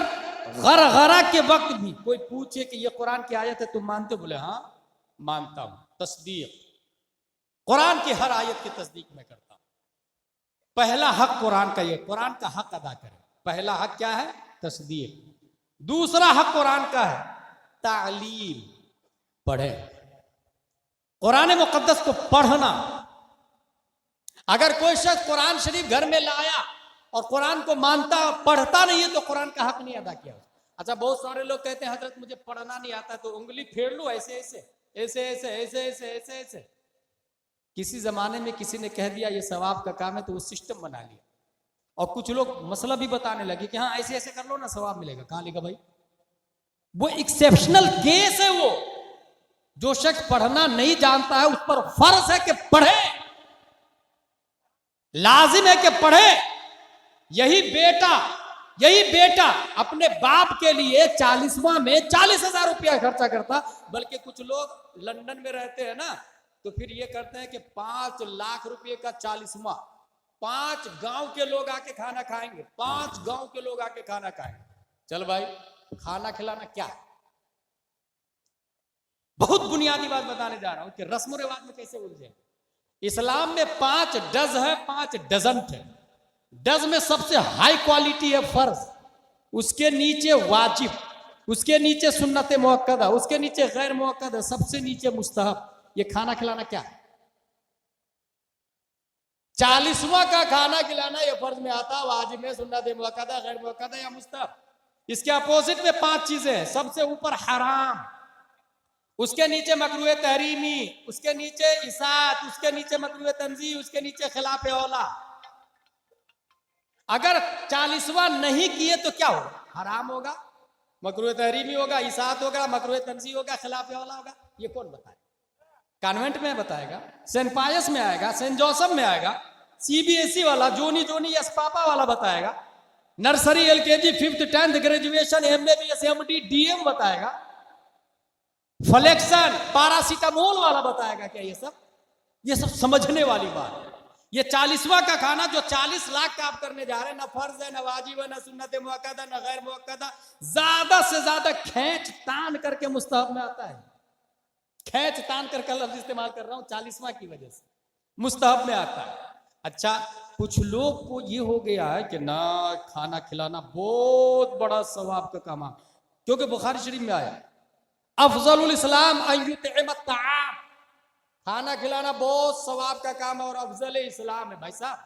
गरगरा के वक्त भी कोई पूछे कि ये कुरान की आयत है तुम मानते हो? बोले हाँ मानता हूं। तस्दीक, कुरान की हर आयत की तस्दीक मैं करता हूं। पहला हक कुरान का, ये कुरान का हक अदा करें। पहला हक क्या है? तस्दीक। दूसरा हक कुरान का है तालीम, पढ़े कुरान मुकद्दस को पढ़ना। अगर कोई शख्स कुरान शरीफ घर में लाया और कुरान को मानता पढ़ता नहीं है तो कुरान का हक नहीं अदा किया। अच्छा, बहुत सारे लोग कहते हैं हजरत मुझे पढ़ना नहीं आता, तो उंगली फेर लूं ऐसे ऐसे ऐसे ऐसे ऐसे ऐसे ऐसे ऐसे। किसी जमाने में किसी ने कह दिया ये सवाब का काम है, तो वो सिस्टम बना लिया, और कुछ लोग मसला भी बताने लगे कि हाँ ऐसे ऐसे कर लो ना सवाब मिलेगा। कहां लिखा भाई? वो एक्सेप्शनल केस है। वो जो शख्स पढ़ना नहीं जानता है उस पर फर्ज है कि पढ़े, लाजिम है कि पढ़े। यही बेटा अपने बाप के लिए 40वां में 40,000 रुपया खर्चा करता। बल्कि कुछ लोग लंदन में रहते हैं ना, तो फिर ये करते हैं कि 5 लाख रुपए का 40वां, 5 गांव के लोग आके खाना खाएंगे, 5 गांव के लोग आके खाना खाएंगे। चल भाई, खाना खिलाना क्या है? बहुत बुनियादी बात बताने जा रहा हूं कि रस्म रिवाज में कैसे उलझे। इस्लाम में 5 डज है, 5 डजंट है। डज में सबसे हाई क्वालिटी है फर्ज, उसके नीचे वाजिब, उसके नीचे सुन्नत मुअक्कदा, उसके नीचे गैर मुअक्कदा, सबसे नीचे मुस्तहब। ये खाना खिलाना क्या है? 40वां का खाना खिलाना ये फर्ज में आता, वाजिब में, सुन्नत मुअक्कदा, गैर मुअक्कदा या मुस्तहब। इसके अपोजिट में 5 चीजें हैं। सबसे ऊपर हराम, उसके नीचे मकरूह तहरीमी, उसके नीचे इसात, उसके नीचे मकरूह तंजीह, उसके नीचे खिलाफ औला। अगर 40वां नहीं किए तो क्या होगा? हराम होगा, मकरूह तहरीमी होगा, इसात होगा, मकरूह तंजीह होगा, खिलाफ औला होगा। ये कौन बताएगा? कॉन्वेंट में बताएगा, सेंट पायस में आएगा, सेंट जोसेफ में आएगा, सीबीएसई वाला, जोनी जोनी एसपापा वाला बताएगा, nursery LKG 5th 10th graduation MBBS MD DM बताएगा, फ्लेक्सन पैरासीटामोल वाला बताएगा। क्या ये सब समझने वाली बात है। ये 40वां का खाना जो 40 लाख का आप करने जा रहे हैं, ना फर्ज है, ना वाजिब है, ना सुन्नत मुअक्कदा, ना गैर मुअक्कदा, ज्यादा से ज्यादा खींच तान करके मुस्तहब में आता है। खींच तान करके लफ्ज इस्तेमाल कर रहा हूं 40वां की वजह से, मुस्तहब में आता है। अच्छा, कुछ लोग को ये हो गया है कि ना खाना खिलाना बहुत बड़ा सवाब का काम है, क्योंकि बुखारी शरीफ में आया अफजलुल इस्लाम अन युतइम अत्ताम, खाना खिलाना बहुत सवाब का काम है और अफजल इस्लाम है। भाई साहब,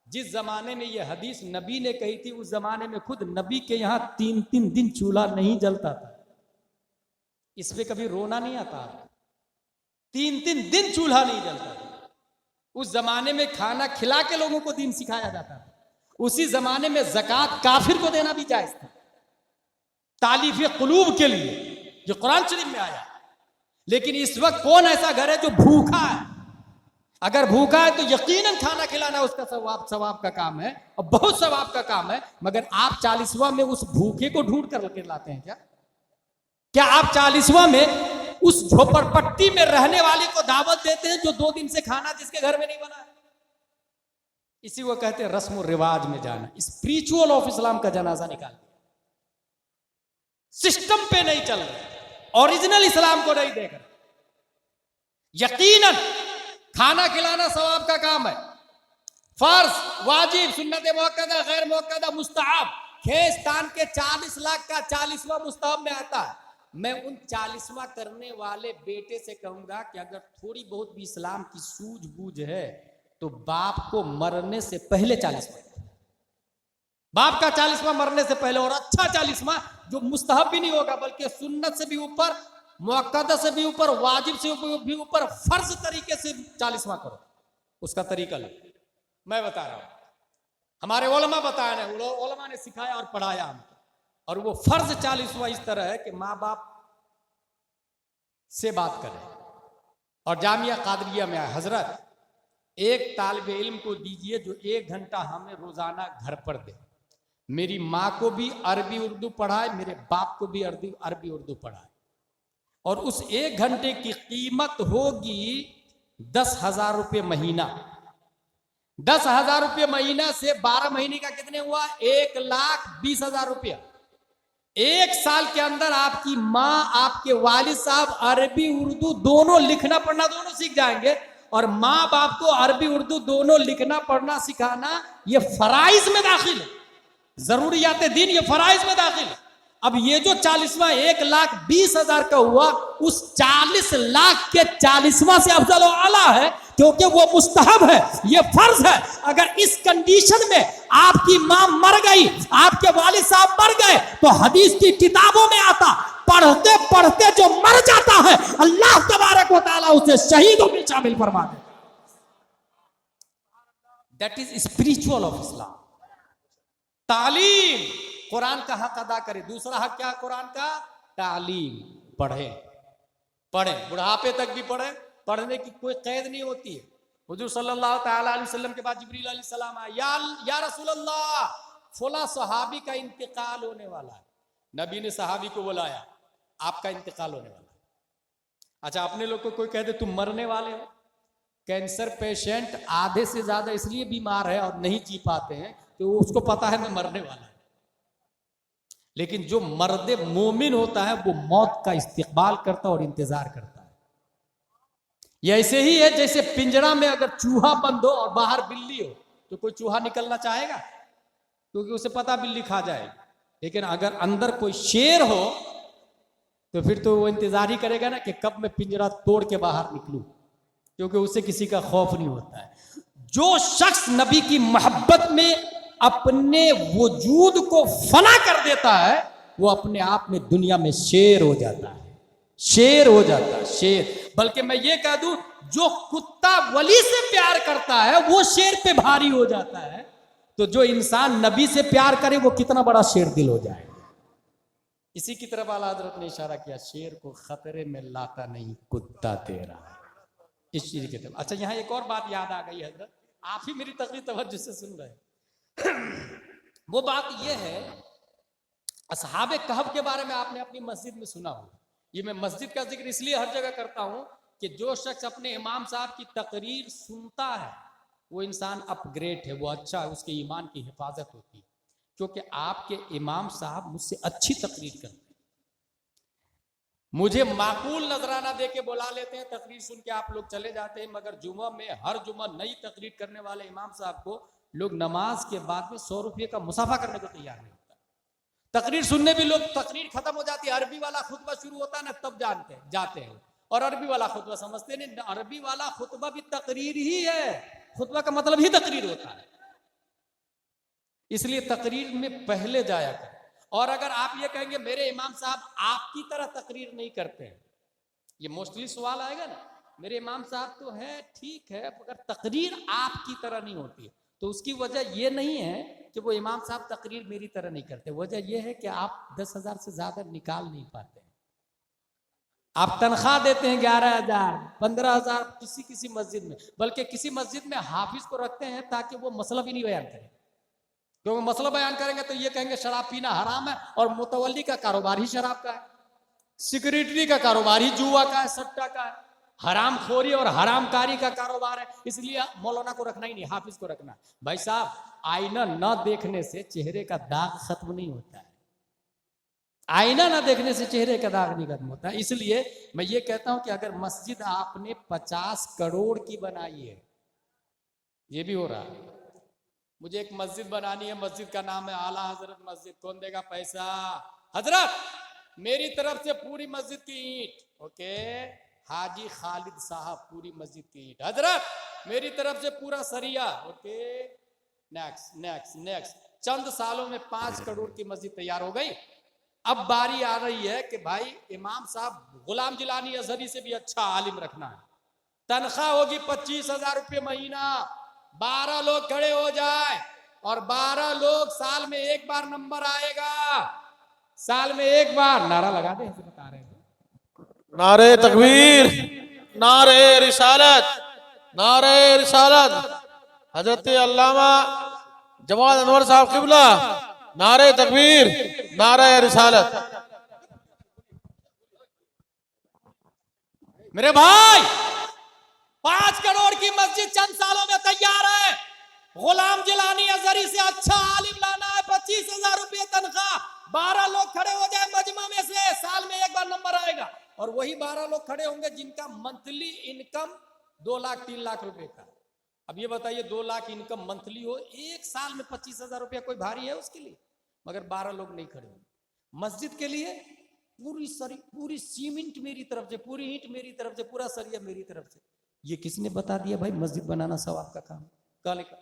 जिस जमाने में ये हदीस नबी ने कही थी, उस जमाने में खुद नबी के यहां 3-3 दिन चूल्हा नहीं जलता था। इस पे कभी रोना नहीं आता? 3-3 दिन चूल्हा नहीं जलता था। उस जमाने में खाना खिला के लोगों को दीन सिखाया जाता था। उसी जमाने में ज़कात काफिर को देना भी जायज था, तालीफ कुलूब के लिए, जो कुरान शरीफ में आया। लेकिन इस वक्त कौन ऐसा घर है जो भूखा है? अगर भूखा है तो यकीनन खाना खिलाना उसका सवाब का काम है, और बहुत सवाब का काम है। मगर आप 40वां में उस भूखे को ढूंढ कर लेकर लाते हैं क्या आप 40वां में उस झोपड़पट्टी में रहने वाले को दावत देते हैं जो 2 दिन से खाना जिसके घर में नहीं बना है? इसी को कहते हैं रस्म रिवाज में जाना। स्पिरिचुअल ऑफ इस्लाम का जनाजा निकाल दिया, सिस्टम पे नहीं चल रहे, ओरिजिनल इस्लाम को नहीं देख रहे। यकीनन खाना खिलाना सवाब का काम है, फर्ज, वाजिब, सुन्नत मुअक्कदा, गैर मुअक्कदा, मुस्तहब। खेस तान के 40 लाख का 40वां मुस्तहब में आता है। मैं उन 40वां करने वाले बेटे से कहूंगा कि अगर थोड़ी बहुत भी इस्लाम की सूझबूझ है तो बाप को मरने से पहले 40वां, बाप का 40वां मरने से पहले, और अच्छा 40वां जो मुस्तहब भी नहीं होगा बल्कि सुन्नत से भी ऊपर, मुअक्कदा से भी ऊपर, वाजिब से भी ऊपर, फर्ज तरीके से 40वां करो। उसका तरीका लो, मैं बता रहा हूं, हमारे उलमा बताया है, उलमा ने सिखाया और पढ़ाया हमको। और वो फर्ज 40वां इस तरह है कि माँ बाप से बात करें। और जामिया कादरिया में आया, हजरत एक तालिब इल्म को दीजिए जो 1 घंटा हमें रोजाना घर पर दे। मेरी माँ को भी अरबी उर्दू पढ़ाए, मेरे बाप को भी अरबी उर्दू पढ़ाए, और उस 1 घंटे की कीमत होगी 10,000 रुपये महीना। 10,000 रुपये महीना से 12 महीने का कितने हुआ? 1,20,000 रुपया। 1 साल के अंदर आपकी माँ, आपके वालिद साहब अरबी उर्दू दोनों लिखना पढ़ना दोनों सीख जाएंगे। और माँ बाप को अरबी उर्दू दोनों लिखना पढ़ना सिखाना ये फराइज में दाखिल है, जरूरियात दीन ये फराइज में दाखिल है। अब ये जो 40वां 1,20,000 का हुआ, उस 40 लाख के 40वां से अफजल और आला है, क्योंकि वो मुस्तहब है, ये फर्ज है। अगर इस कंडीशन में आपकी मां मर गई, आपके वालिद साहब मर गए, तो हदीस की किताबों में आता, पढ़ते पढ़ते जो मर जाता है अल्लाह तबारक व तआला उसे शहीदों में शामिल फरमा दे। That is spiritual of Islam. तालीम, कुरान का हक अदा करे। दूसरा हक क्या कुरान का? तालीम, पढ़े पढ़े, बुढ़ापे तक भी पढ़े, पढ़ने की कोई कैद नहीं होती है। हुजूर सल्लल्लाहु ताला अलैहि वसल्लम के बाद जिब्रील अलैहिस्सलाम आया, या रसूल अल्लाह, फला सहाबी का इंतकाल होने वाला है। नबी ने सहाबी को बुलाया, आपका इंतकाल होने वाला है। अच्छा, अपने लोग को कोई कह दे तुम मरने वाले हो। कैंसर पेशेंट आधे से ज्यादा इसलिए बीमार है और नहीं जी पाते हैं तो उसको पता है मैं मरने वाला है। लेकिन जो मर्दे मोमिन होता है वो मौत का इस्तिकबाल करता और इंतजार करता है। ये ऐसे ही है जैसे पिंजरा में अगर चूहा बंद हो और बाहर बिल्ली हो, तो कोई चूहा निकलना चाहेगा? क्योंकि उसे पता बिल्ली खा जाएगी। लेकिन अगर अंदर कोई शेर हो तो फिर तो वो इंतजार ही करेगा ना कि कब मैं पिंजरा तोड़ के बाहर निकलूं, क्योंकि उसे किसी का खौफ नहीं होता है। जो शख्स नबी की मोहब्बत में अपने वजूद को फना कर देता है, वो अपने आप में दुनिया में शेर हो जाता है, शेर हो जाता है, शेर। बल्कि मैं ये कह दूं, जो कुत्ता वली से प्यार करता है वो शेर पे भारी हो जाता है, तो जो इंसान नबी से प्यार करे वो कितना बड़ा शेर दिल हो जाएगा। इसी की तरफ आला हजरत ने इशारा किया, शेर को खतरे में लाता नहीं कुत्ता तेरा, इस चीज की तरफ। अच्छा, यहाँ एक और बात याद आ गई हजरत, आप ही मेरी तकरीर तवज्जो से सुन रहे हैं। वो बात यह है, असहाबे कहफ के बारे में आपने अपनी मस्जिद में सुना हो। ये मैं मस्जिद का जिक्र इसलिए हर जगह करता हूं कि जो शख्स अपने इमाम साहब की तकरीर सुनता है वो इंसान अपग्रेड है, वो अच्छा है, उसके ईमान की हिफाजत होती है। क्योंकि आपके इमाम साहब मुझसे अच्छी तकरीर करते हैं, मुझे माकूल नजराना दे के बुला लेते हैं, तकरीर सुन के आप लोग चले जाते हैं। मगर जुमा में हर जुमा नई तकरीर करने वाले इमाम साहब को लोग नमाज के बाद में 100 रुपये का मुसाफा करने को तैयार नहीं होता। तकरीर सुनने भी लोग, तकरीर खत्म हो जाती है, अरबी वाला खुतबा शुरू होता है ना, तब जाते हैं और अरबी वाला खुतबा समझते नहीं। अरबी वाला खुतबा भी तकरीर ही है, खुतबा का मतलब ही तकरीर होता है। इसलिए तकरीर में पहले जाया करें। और अगर आप ये कहेंगे मेरे इमाम साहब आपकी तरह तकरीर नहीं करते हैं, ये मोस्टली सवाल आएगा ना, मेरे इमाम साहब तो है ठीक है, मगर तकरीर आपकी तरह नहीं होती है, तो उसकी वजह ये नहीं है कि वो इमाम साहब तकरीर मेरी तरह नहीं करते। वजह यह है कि आप 10,000 से ज्यादा निकाल नहीं पाते हैं। आप तनख्वाह देते हैं 11,000, 15,000 किसी मस्जिद में, बल्कि किसी मस्जिद में हाफिज को रखते हैं ताकि वो मसला भी नहीं बयान करे। क्योंकि मसला बयान करेंगे तो ये कहेंगे शराब पीना हराम है, और मुतवल्ली का कारोबार ही शराब का है, सिक्योरिटी का कारोबार ही जुआ का है, सट्टा का है, हराम खोरी और हरामकारी का कारोबार है। इसलिए मौलाना को रखना ही नहीं, हाफिज को रखना। भाई साहब, आईना न देखने से चेहरे का दाग खत्म नहीं होता है, आईना न देखने से चेहरे का दाग नहीं खत्म होता है। इसलिए मैं ये कहता हूं कि अगर मस्जिद आपने 50 करोड़ की बनाई है, ये भी हो रहा है, मुझे एक मस्जिद बनानी है, मस्जिद का नाम है आला हजरत मस्जिद, कौन देगा पैसा? हजरत, मेरी तरफ से पूरी मस्जिद की ईंट, ओके, हाजी खालिद साहब पूरी मस्जिद की ईंट। हजरत, मेरी तरफ से पूरा सरिया, ओके, नेक्स्ट। चंद सालों में 5 करोड़ की मस्जिद तैयार हो गई। अब बारी आ रही है कि भाई इमाम साहब गुलाम जिलानी अजहरी से भी अच्छा आलिम रखना है। तनख्वाह होगी 25,000 रुपये महीना, 12 लोग खड़े हो जाए और 12 लोग, साल में एक बार नंबर आएगा, साल में एक बार नारा लगा दे, बता रहे हैं। नारे तकबीर, नारे रिसालत, नारे रिसालत। हजरत अल्लामा जमाल अनवर साहब किबला, नारे तकबीर, नारे रिसालत। मेरे भाई, 5 करोड़ की मस्जिद चंद सालों में तैयार है। गुलाम जिलानी अजहरी से अच्छा आलिम लाना है, 25,000 रुपये तनख्वाह, 12 लोग खड़े हो जाए मजमा में से, साल में एक बार नंबर आएगा। और वही 12 लोग खड़े होंगे जिनका मंथली इनकम 2 लाख 3 लाख रुपए का। अब ये बताइए, 2 लाख इनकम मंथली हो, एक साल में 25,000 रुपया कोई भारी है उसके लिए? मगर 12 लोग नहीं खड़े होंगे। मस्जिद के लिए पूरी सीमेंट मेरी तरफ से, पूरी ईंट मेरी तरफ से, पूरा सरिया मेरी तरफ से। ये किसने बता दिया भाई मस्जिद बनाना सवाब का काम? कहाँ लिखा?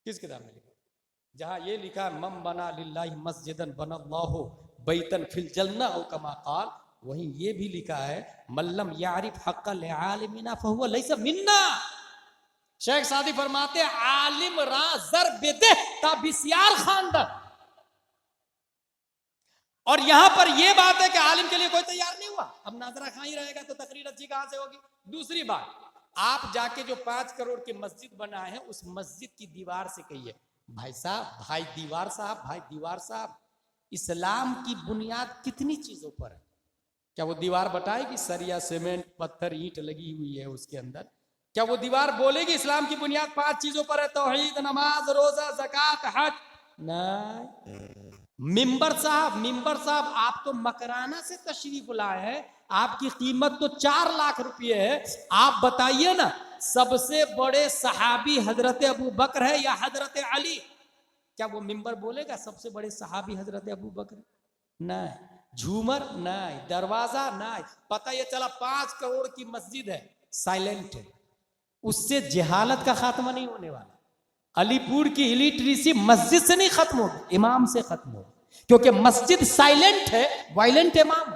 किस किताब में लिखा? जहां ये लिखा है मम बना लिल्लाहि मस्जिदन बनल्लाहु बैतन फिल जन्नह औ कमा क़ाल, वहीं ये भी लिखा है मल्लम यारिफ हक़्क़ल आलिमिना फहुव लैसा मिन्ना। शेख सादी फरमाते आलिम रा जर बेदे ता बिस्यार खानदान। और यहां पर यह बात है कि आलिम के लिए कोई तैयार नहीं हुआ। अब नाजरा खां ही रहेगा तो तकरीर अच्छी कहां से होगी? दूसरी बात, आप जाके जो 5 करोड़ की मस्जिद बनाए हैं उस मस्जिद की दीवार से कहिए भाई साहब, भाई दीवार साहब, भाई दीवार साहब, इस्लाम की बुनियाद कितनी चीजों पर है? क्या वो दीवार बताएगी सरिया सीमेंट पत्थर ईंट लगी हुई है उसके अंदर? क्या वो दीवार बोलेगी इस्लाम की बुनियाद 5 चीजों पर है, तौहीद, नमाज, रोजा, ज़कात, हज? नहीं। मिंबर साहब आप तो मकराना से तशरीफ लाए हैं, आपकी कीमत तो 4 लाख रुपए है। आप बताइए ना, सबसे बड़े सहाबी हजरत अबू बकर है या हजरत अली? क्या वो मिंबर बोलेगा सबसे बड़े सहाबी हजरत अबू बकर? नहीं। झूमर नहीं, दरवाजा नहीं। पता ये चला 5 करोड़ की मस्जिद है, साइलेंट है, उससे जहालत का खात्मा नहीं होने वाला। अलीपुर की इलिटरेसी मस्जिद से नहीं खत्म होगी, इमाम से खत्म होगी। क्योंकि मस्जिद साइलेंट है, वायलेंट इमाम।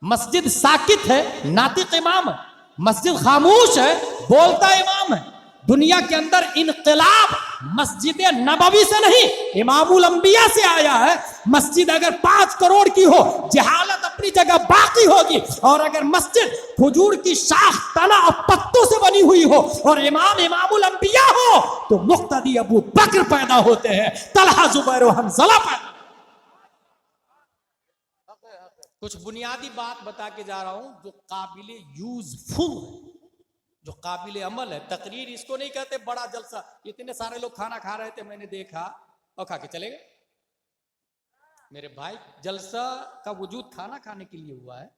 मस्जिद साकित है, नातिक इमाम है। मस्जिद खामोश है, बोलता इमाम है। दुनिया के अंदर इनकलाब मस्जिद नबवी से नहीं, इमामुल अंबिया से आया है। मस्जिद अगर 5 करोड़ की हो, जहालत अपनी जगह बाकी होगी। और अगर मस्जिद खजूर की शाख, तना और पत्तों से बनी हुई हो और इमामुल अंबिया हो, तो मुक्तदी अबू बकर पैदा होते हैं, तलहा जुबैर और हंज़ला पैदा। कुछ बुनियादी बात बता के जा रहा हूं जो काबिले यूजफुल है, जो काबिले अमल है। तकरीर इसको नहीं कहते बड़ा जलसा। इतने सारे लोग खाना खा रहे थे, मैंने देखा और खा के चले गए। मेरे भाई, जलसा का वजूद खाना खाने के लिए हुआ है।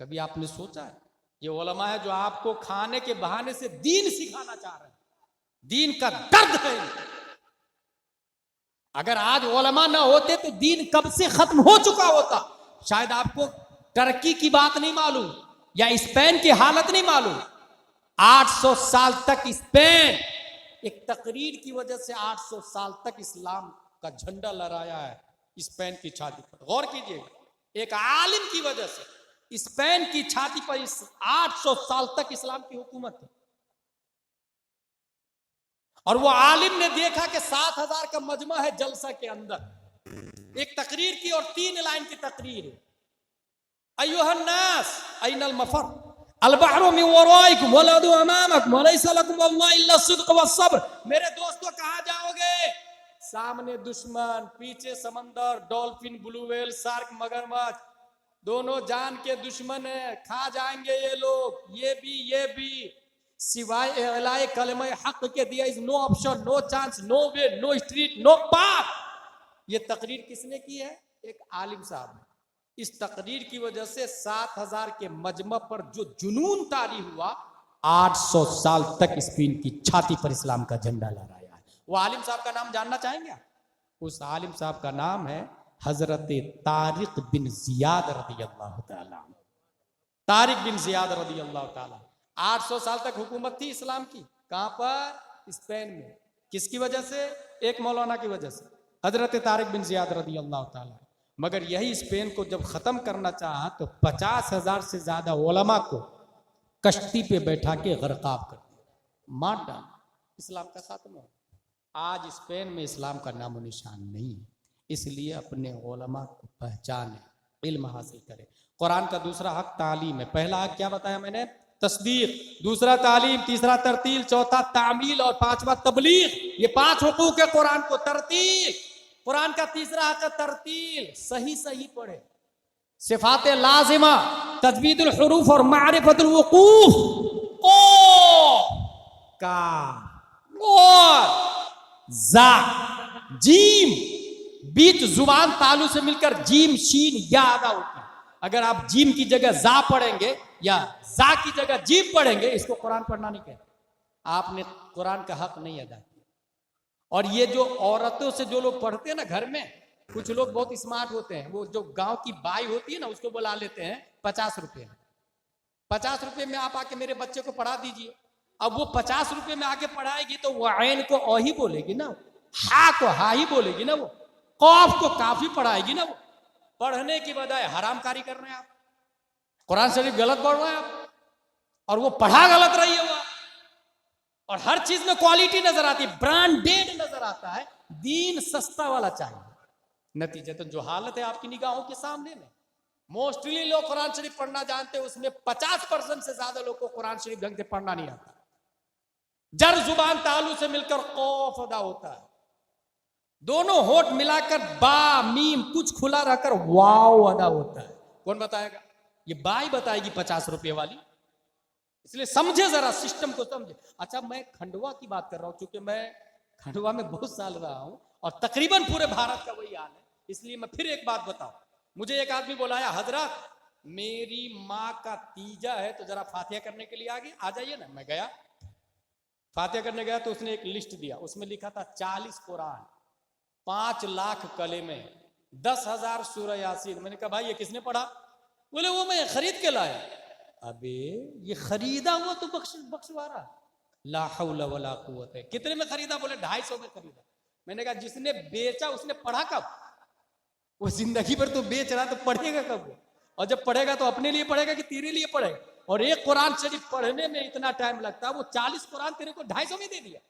कभी आपने सोचा है? ये उलमा है जो आपको खाने के बहाने से दीन सिखाना चाह रहे हैं। दीन का दर्द है। अगर आज उलमा ना होते तो दीन कब से खत्म हो चुका होता। शायद आपको टर्की की बात नहीं मालूम या स्पेन की हालत नहीं मालूम। 800 साल तक स्पेन एक तकरीर की वजह से 800 साल तक इस्लाम का झंडा लहराया है स्पेन की छाती पर। गौर कीजिएगा, एक आलिम की वजह से स्पेन की छाती पर 800 साल तक इस्लाम की हुकूमत थी। और वो आलिम ने देखा कि 7000 का मजमा है जलसा के अंदर। एक तकरीर की और 3 लाइन की तकरीर है। अय्युहन नास अयनल मफर अलबहरु मिन वराइकुम वलदु अमामकुम वलैसा लकुम वल्लाहि इल्ला सिद्क़ वस्सब्र। मेरे दोस्तों कहां जाओगे? सामने दुश्मन, पीछे समंदर, डॉल्फिन, ब्लू व्हेल, शार्क, मगरमच्छ, दोनों जान के दुश्मन है। खा जाएंगे ये लोग, ये भी। सिवाय एलाए कलमे हक के दिया is no option, no chance, no way, no street, no path. ये तकरीर किसने की है? एक आलिम साहब ने। इस तकरीर की वजह से 7000 के मजमा पर जो जुनून तारी हुआ, 800 साल तक स्पेन की छाती पर इस्लाम का झंडा लहराया है। वो आलिम साहब का नाम जानना चाहेंगे? उस आलिम साहब का नाम है हजरत तारिक बिन जियाद रदियल्लाहु ताला। तारिक बिन जियाद रदियल्लाहु ताला। 800 साल तक हुकूमत थी इस्लाम की। कहां पर? स्पेन में। किसकी वजह से? एक मौलाना की वजह से, हजरत तारिक बिन जियाद रदियल्लाहु ताला। मगर यही स्पेन को जब खत्म करना चाहा तो 50,000 से ज्यादा उलमा को कश्ती पे बैठा के गरकाब कर दिया, मार डाला। इस्लाम का खात्मा हो। आज स्पेन में इस्लाम का नामो निशान नहीं है। इसलिए अपने उलमा को पहचाने, इल्म हासिल करें। कुरान का दूसरा हक तालीम है। पहला हक क्या बताया मैंने? तस्दीक। दूसरा तालीम, तीसरा तरतील, चौथा तामील और 5वां तबलीग। ये 5 हुकूक है कुरान को। तरतील, कुरान का तीसरा हक है तरतील। सही पढ़े। सिफात लाजिमा, तजवीदुल हुरूफ और मारिफतुल वुकूफ। का जा, जीम, बीच जुबान तालु से मिलकर जीम शीन या अदा होती है। अगर आप जीम की जगह जा पढ़ेंगे या जा की जगह जीम पढ़ेंगे, इसको कुरान पढ़ना नहीं कहते। आपने कुरान का हक नहीं अदा किया। और ये जो औरतों से जो लोग पढ़ते हैं ना घर में, कुछ लोग बहुत स्मार्ट होते हैं, वो जो गांव की बाई होती है ना उसको बुला लेते हैं 50 रुपए में। 50 रुपए में आप आके मेरे बच्चे को पढ़ा दीजिए। अब वो 50 रुपए में आके पढ़ाएगी तो वो ऐन को औ ही बोलेगी ना, हा को हा ही बोलेगी ना, वो कौफ को काफी पढ़ाएगी ना। वो पढ़ने की बजाय हरामकारी कर रहे हैं आप, कुरान शरीफ गलत पढ़ रहे हैं आप, और वो पढ़ा गलत रही है वो। और हर चीज में क्वालिटी नजर आती है, ब्रांडेड नजर आता है, दीन सस्ता वाला चाहिए। नतीजे तो जो हालत है आपकी निगाहों के सामने में, मोस्टली लोग कुरान शरीफ पढ़ना जानते हैं, उसमें 50% से ज्यादा लोग को कुरान शरीफ ढंग से पढ़ना नहीं आता। जर जुबान तालू से मिलकर कौफ अदा होता है, दोनों होठ मिलाकर बा मीम कुछ खुला रहकर वाव अदा होता है। कौन बताएगा? ये बाई बताएगी 50 रुपए वाली। इसलिए समझे, जरा सिस्टम को समझे। अच्छा, मैं खंडवा की बात कर रहा हूं, क्योंकि मैं खंडवा में बहुत साल रहा हूं और तकरीबन पूरे भारत का वही हाल है, इसलिए मैं फिर एक बात बताऊं। मुझे एक आदमी बुलाया, हजरत मेरी माँ का तीजा है तो जरा फातिहा करने के लिए आ जाइए ना। मैं गया, फातिहा करने गया तो उसने एक लिस्ट दिया, उसमें लिखा था 40 कुरान, 5 लाख कलेमे, 10,000 सूरह यासीन। मैंने कहा भाई ये किसने पढ़ा? बोले वो मैं खरीद के लाया। अबे ये खरीदा हुआ तो बख्शवा रहा, ला हौला वला कुव्वत है। कितने में खरीदा? बोले 250 में खरीदा। मैंने कहा जिसने बेचा उसने पढ़ा कब? वो जिंदगी भर तो बेच रहा, तो पढ़ेगा कब वो? और जब पढ़ेगा तो अपने लिए पढ़ेगा कि तेरे लिए पढ़ेगा? और एक कुरान शरीफ पढ़ने में इतना टाइम लगता है, वो 40 कुरान तेरे को 250 में दे दिया।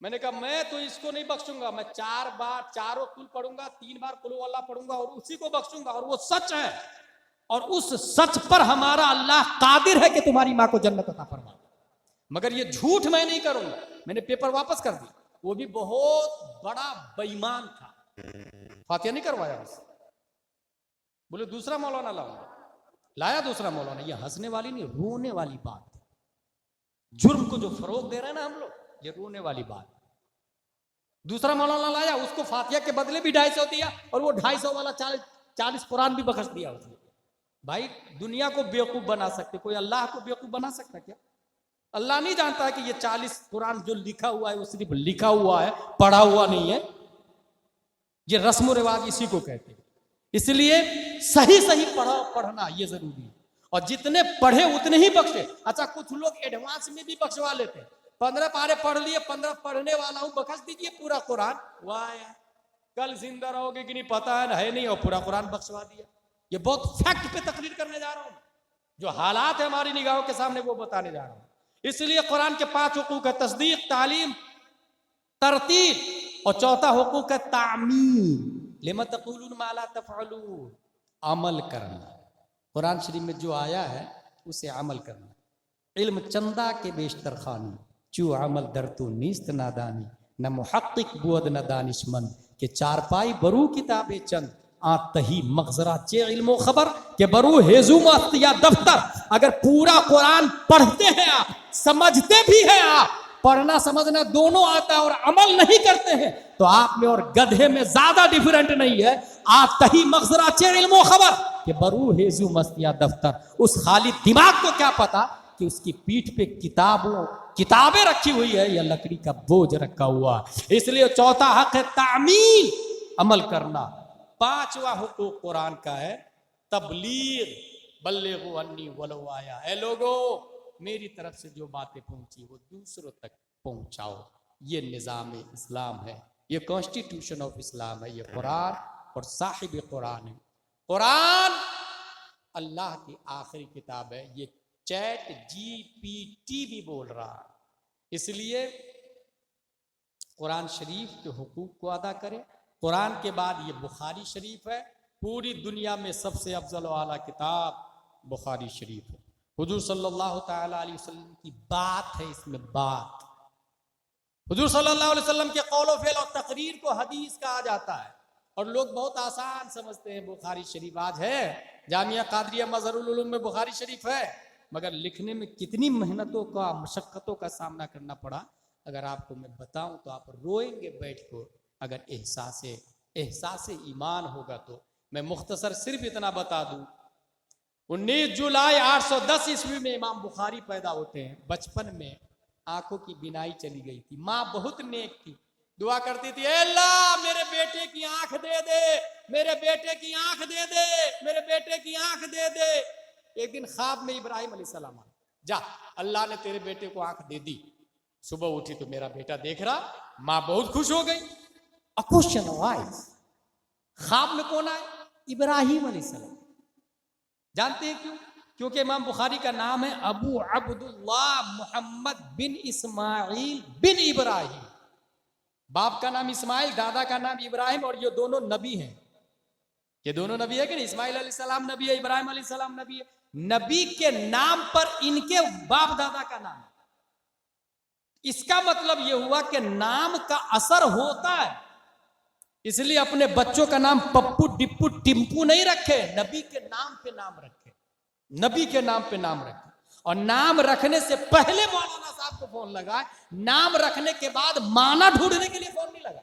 मैंने कहा मैं तो इसको नहीं बख्शूंगा, मैं 4 बार चारों कुल पढ़ूंगा, 3 बार कुल अल्लाह पढ़ूंगा और उसी को बख्शूंगा। और वो सच है, और उस सच पर हमारा अल्लाह कादिर है कि तुम्हारी मां को जन्नत अता फरमा। मगर ये झूठ मैं नहीं करूंगा। मैंने पेपर वापस कर दिया। वो भी बहुत बड़ा बेईमान था, फातिहा नहीं करवाया उससे। बोले दूसरा मौलाना लाऊंगा, लाया दूसरा मौलाना। ये हंसने वाली नहीं, रोने वाली बात है। जुर्म को जो फरोग दे रहे हैं ना हम लोग, ये रोने वाली बात। दूसरा मौलाना लाया, उसको फातिहा के बदले भी 250 दिया, और वो 250 वाला 40 कुरान भी बख्श दिया उसने। भाई दुनिया को बेवकूफ बना सकते, कोई अल्लाह को बेवकूफ बना सकता क्या? अल्लाह नहीं जानता है कि ये 40 कुरान जो लिखा हुआ है वो सिर्फ लिखा हुआ है, पढ़ा हुआ नहीं है। ये रस्म रिवाज इसी को कहते हैं। इसलिए सही सही पढ़ना ये जरूरी है, और जितने पढ़े उतने ही बख्शे। अच्छा, कुछ लोग एडवांस में भी बख्शवा लेते हैं। 15 पारे पढ़ लिए, 15 पढ़ने वाला हूं, बख्श दीजिए पूरा कुरान। वाह यार, कल जिंदा रहोगे कि नहीं पता है नहीं, और पूरा कुरान बख्शवा दिया। ये बहुत फैक्ट पे तकरीर करने जा रहा हूं, जो हालात है हमारी निगाहों के सामने वो बताने जा रहा हूं। इसलिए कुरान के 5 हुकूक है, तस्दीक, तालीम, तरतीब, और चौथा हुकूक है तामील। लिमा तक़ूलून मा ला तफ़अलून, अमल करना। कुरान शरीफ में जो आया है उसे अमल करना। इल्म चंदा के बेशतर खानी, चू अमल दर तो नीस्त नादानी, न मुहक्किक बुअद न दानिशमंद, के 4 पाई बरू किताबे चंद, आतही मगजरा चे इल्मो खबर, के बरू हेजू मस्त या दफ्तर। अगर पूरा कुरान पढ़ते हैं आप, समझते भी हैं आप, पढ़ना समझना दोनों आता है, और अमल नहीं करते हैं, तो आप में और गधे में ज्यादा डिफरेंट नहीं है। आतही मगजरा चे इल्मो खबर, के बरू हेजू मस्त या दफ्तर। उस खाली दिमाग को क्या पता कि उसकी पीठ पे किताबें रखी हुई है या लकड़ी का बोझ रखा हुआ। इसलिए चौथा हक है तामील, अमल करना। 5वां हुकूक कुरान का है तबलीग, बल्लिगु अन्नी वलो आया। है लोगों, मेरी तरफ से जो बातें पहुंची वो दूसरों तक पहुंचाओ। ये निज़ाम इस्लाम है, ये कॉन्स्टिट्यूशन ऑफ इस्लाम है, ये कुरान और साहिब कुरान है। कुरान अल्लाह की आखिरी किताब है। ये चैट GPT भी बोल रहा है। इसलिए कुरान शरीफ के हुकूक को अदा करें। कुरान के बाद ये बुखारी शरीफ है। पूरी दुनिया में सबसे अफजल व आला किताब बुखारी शरीफ है। हुजूर सल्लल्लाहु ताला अलैहि वसल्लम की बात है इसमें, बात। हुजूर सल्लल्लाहु अलैहि वसल्लम के कौल व फ़िल और तकरीर को हदीस कहा जाता है, और लोग बहुत आसान समझते हैं। बुखारी शरीफ आज है, जामिया कादरिया मज़हरुल उलूम में बुखारी शरीफ है, मगर लिखने में कितनी मेहनतों का, मशक्क़तों का सामना करना पड़ा, अगर आपको मैं बताऊं तो आप रोएंगे बैठ को। अगर एहसास ईमान होगा तो। मैं मुख्तसर सिर्फ इतना बता दूं, 19 जुलाई 810 ईस्वी में इमाम बुखारी पैदा होते हैं। बचपन में आंखों की बिनाई चली गई थी। माँ बहुत नेक थी, दुआ करती थी, अल्लाह मेरे बेटे की आंख दे दे, मेरे बेटे की आंख दे दे, मेरे बेटे की आंख दे दे। एक दिन ख्वाब में इब्राहिम अलैहिस्सलाम आए, जा अल्लाह ने तेरे बेटे को आंख दे दी। सुबह उठी तो मेरा बेटा देख रहा, मां बहुत खुश हो गई। अ क्वेश्चन अराइज, ख्वाब में कौन आए? इब्राहिम अलैहिस्सलाम। जानते हैं क्यों? क्योंकि इमाम बुखारी का नाम है अबू अब्दुल्लाह मुहम्मद बिन इस्माइल बिन इब्राहिम। बाप का नाम इस्माइल, दादा का नाम इब्राहिम, और ये दोनों नबी हैं। ये दोनों नबी है कि नहीं? इस्माइल अलैहिस्सलाम नबी है, इब्राहिम अलैहिस्सलाम नबी है। नबी के नाम पर इनके बाप दादा का नाम है। इसका मतलब यह हुआ कि नाम का असर होता है। इसलिए अपने बच्चों का नाम पप्पू डिप्पू टिम्पू नहीं रखे, नबी के नाम पे नाम रखे, नबी के नाम पे नाम रखे। और नाम रखने से पहले मौलाना साहब को फोन लगा, नाम रखने के बाद माना ढूंढने के लिए फोन नहीं लगा।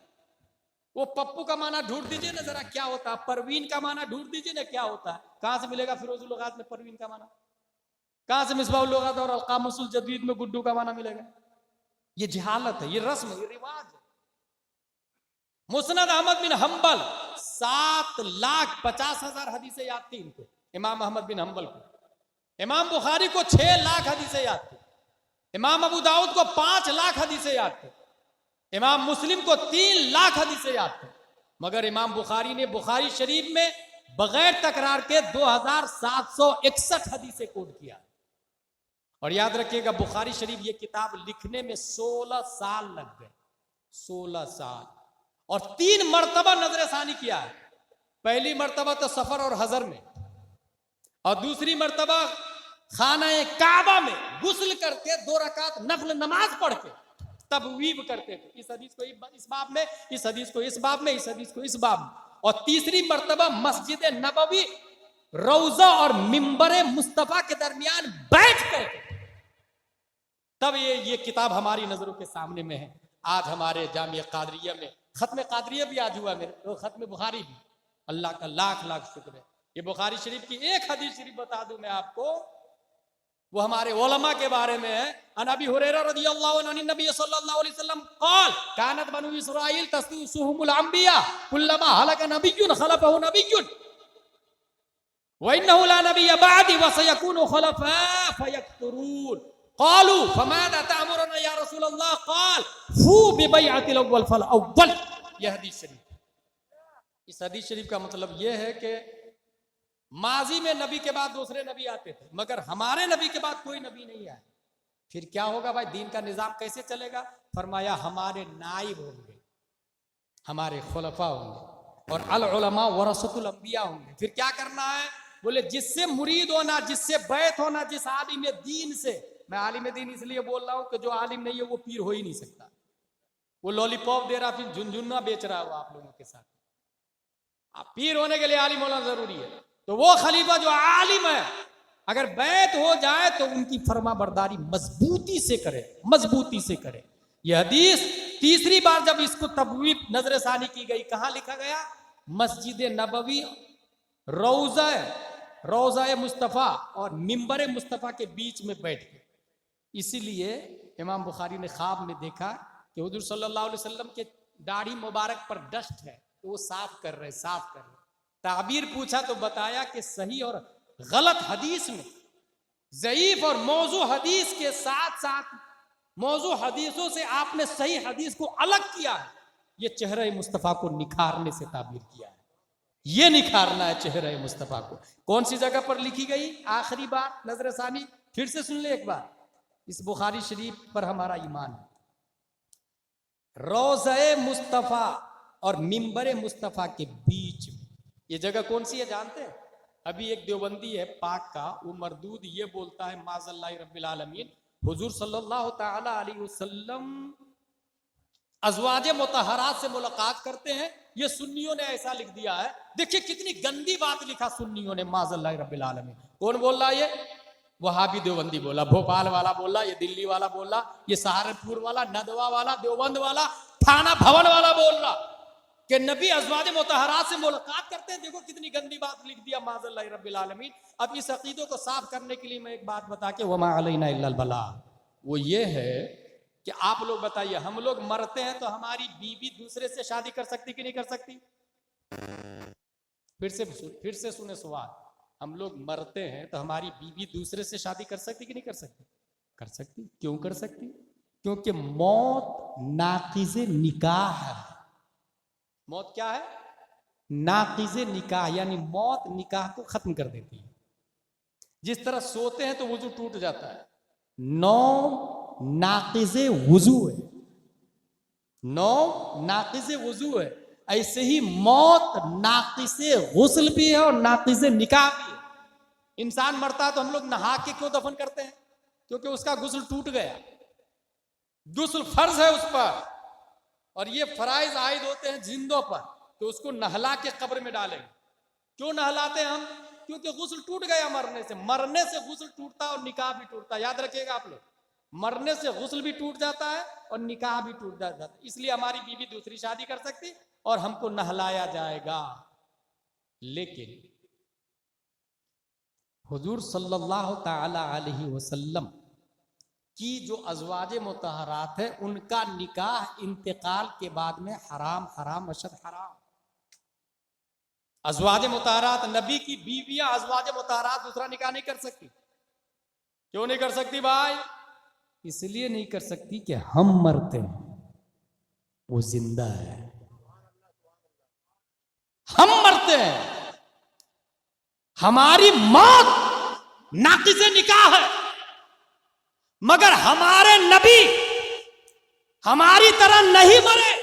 वो पप्पू का माना ढूंढ दीजिए ना जरा क्या होता है, परवीन का माना ढूंढ दीजिए ना क्या होता है। कहां से मिलेगा फिरोजुल लुगात में परवीन का माना? कहां से मिसबाहुल लुगात और अलकामुल जदीद में गुड्डू का माना मिलेगा? ये जहालत है, ये रस्म, ये रिवाज है। मुस्नद अहमद बिन हंबल 7,50,000 हदीसें याद थी इनको, इमाम अहमद बिन हंबल को। इमाम बुखारी को 6 लाख हदीसें याद थी। इमाम अबू दाऊद को 5 लाख हदीसें याद थी। इमाम मुस्लिम को 3 लाख हदीसें याद थी। मगर इमाम बुखारी ने बुखारी शरीफ में बगैर तकरार के 2,761 हदीसें कोट किया। और याद रखिएगा बुखारी शरीफ ये किताब लिखने में 16 साल लग गए, 16 साल। और 3 मर्तबा नजरसानी किया है। पहली मर्तबा तो सफर और हजर में, और दूसरी मर्तबा खाना काबा में गुस्ल करके 2 रकात नफल नमाज पढ़ के तबवीब करते थे। इस हदीस को इस बाब में, इस हदीस को इस बाब में, इस हदीस को इस बाब में। और तीसरी मर्तबा मस्जिद नबवी रौजा और मिंबर मुस्तफा के दरमियान बैठ कर तब ये किताब हमारी नजरों के सामने में है। आज हमारे जामिया कादरिया में खत्म कादरिया भी आज हुआ, मेरे तो खत्म बुखारी भी। अल्लाह का लाख लाख शुक्र है। ये बुखारी शरीफ की एक हदीस शरीफ बता दूं मैं आपको, वो हमारे उलमा के बारे में है। अन अबी हुरैरा रदियल्लाहु अन्हु नबी सल्लल्लाहु अलैहि वसल्लम क़ाल कानत बनु इस्राईल तसूहुमुल अंबिया कुल्लमा हलक नबियुन खलफहु नबियुन व इन्नहु ला नबिय्य बअदी व सयकूनु खलफा फयक्तुरून क़ालू फमादा तअमुरुना या रसूलल्लाह क़ाल फू बिबैअतिल अव्वल फल अव्वल। यह हदीस शरीफ, इस हदीस शरीफ का मतलब यह है कि माजी में नबी के बाद दूसरे नबी आते थे, मगर हमारे नबी के बाद कोई नबी नहीं आया। फिर क्या होगा भाई, दीन का निजाम कैसे चलेगा? फरमाया हमारे नाइब होंगे, हमारे खुलफा होंगे, और अल उलमा वरसतुल अंबिया होंगे। फिर क्या करना है? बोले जिससे मुरीद होना, जिससे बैत होना, जिस आलिम दीन से। मैं आलिम दीन इसलिए बोल रहा हूं कि जो आलिम नहीं है वो पीर हो ही नहीं सकता। वो लॉलीपॉप दे रहा, फिर झुनझुना बेच रहा हो आप लोगों के साथ। आप पीर होने के लिए आलिम होना जरूरी है। तो वो खलीफा जो आलिम है, अगर बैत हो जाए तो उनकी फरमा बरदारी मजबूती से करे, मजबूती से करे। यह हदीस तीसरी बार जब इसको तबवीब नजरसानी की गई, कहां लिखा गया? मस्जिद नबवी रोज़ा मुस्तफ़ा और मिंबर मुस्तफ़ा के बीच में बैठ के। इसीलिए इमाम बुखारी ने ख्वाब में देखा कि हुजूर सल्लल्लाहु अलैहि वसल्लम के दाढ़ी मुबारक पर डस्ट है, तो वो साफ कर रहे, साफ कर रहे। ताबीर पूछा तो बताया कि सही और गलत हदीस में, ज़ईफ और मौजू हदीस के साथ साथ मौजू हदीसों से आपने सही हदीस को अलग किया है। ये चेहरे मुस्तफ़ा को निखारने से ताबीर किया है। ये निखारना है चेहरे मुस्तफ़ा को। कौन सी जगह पर लिखी गई? आखिरी बार नजरसानी फिर से सुन ले एक बार। इस बुखारी शरीफ पर हमारा ईमान है। रोज़े मुस्तफ़ा और मिंबर मुस्तफ़ा के बीच में ये जगह कौन सी है जानते हैं? अभी एक देवबंदी है पाक का, वो मरदूद ये बोलता है माज़ल्लाहि रब्बिल आलमीन हुजूर सल्लल्लाहु ताला अलैहि वसल्लम अज़वाजे मुतहरात से मुलाकात करते हैं। ये सुन्नियों ने ऐसा लिख दिया है। देखिए कितनी गंदी बात लिखा सुन्नियों ने, माज़ल्लाहि रब्बिल आलमीन। कौन बोल रहा है? ये वहाबी देवबंदी बोला, भोपाल वाला बोला, ये दिल्ली वाला बोला, ये सहारनपुर वाला, नदवा वाला, देवबंद वाला, थाना भवन वाला बोल रहा कि नबी अज़वाज मुतहरात से मुलाकात करते हैं। देखो कितनी गंदी बात लिख दिया, माज़ल्लाहि रब्बिल आलमीन। अब इस अकीदों को साफ करने के लिए मैं एक बात बता के, वमा अलैना इल्लल बलाग, वो ये है कि आप लोग बताइए, हम लोग मरते हैं तो हमारी बीवी दूसरे से शादी कर सकती कि नहीं कर सकती? फिर से सुने सवाल, हम लोग मरते हैं तो हमारी बीवी दूसरे से शादी कर सकती कि नहीं कर सकती? कर सकती। क्यों कर सकती? क्योंकि मौत नाक़िज़े निकाह है। मौत क्या है? नाक़िज़े निकाह, यानी मौत निकाह को खत्म कर देती है। जिस तरह सोते हैं तो वुजू टूट जाता है, नौम नाक़िज़े वुजू है, नौम नाक़िज़े वुजू है। ऐसे ही मौत नाक़िज़े गुस्ल भी है और नाक़िज़े निकाह भी है। इंसान मरता है तो हम लोग नहा के क्यों दफन करते हैं? क्योंकि उसका गुस्ल टूट गया। गुस्ल फर्ज है उस पर, और ये फराइज आयद होते हैं जिंदों पर, तो उसको नहला के कब्र में डालेंगे। क्यों नहलाते हैं हम? क्योंकि गुस्ल टूट गया मरने से। मरने से गुस्ल टूटता है और निकाह भी टूटता है। याद रखिएगा आप लोग, मरने से गुस्ल भी टूट जाता है और निकाह भी टूट जाता है। इसलिए हमारी बीवी दूसरी शादी कर सकती और हमको नहलाया जाएगा। लेकिन हुजूर सल्लल्लाहु ताला अलैहि वसल्लम की जो अज़वाजे मुतहरात है, उनका निकाह इंतकाल के बाद में हराम हराम अशद हराम। अज़वाजे मुतहरात, नबी की बीवियां अज़वाजे मुतहरात दूसरा निकाह नहीं कर सकती। क्यों नहीं कर सकती भाई? इसलिए नहीं कर सकती कि हम मरते हैं, वो जिंदा है। हम मरते हैं, हमारी मौत नाक़िज़े निकाह है, मगर हमारे नबी हमारी तरह नहीं मरे।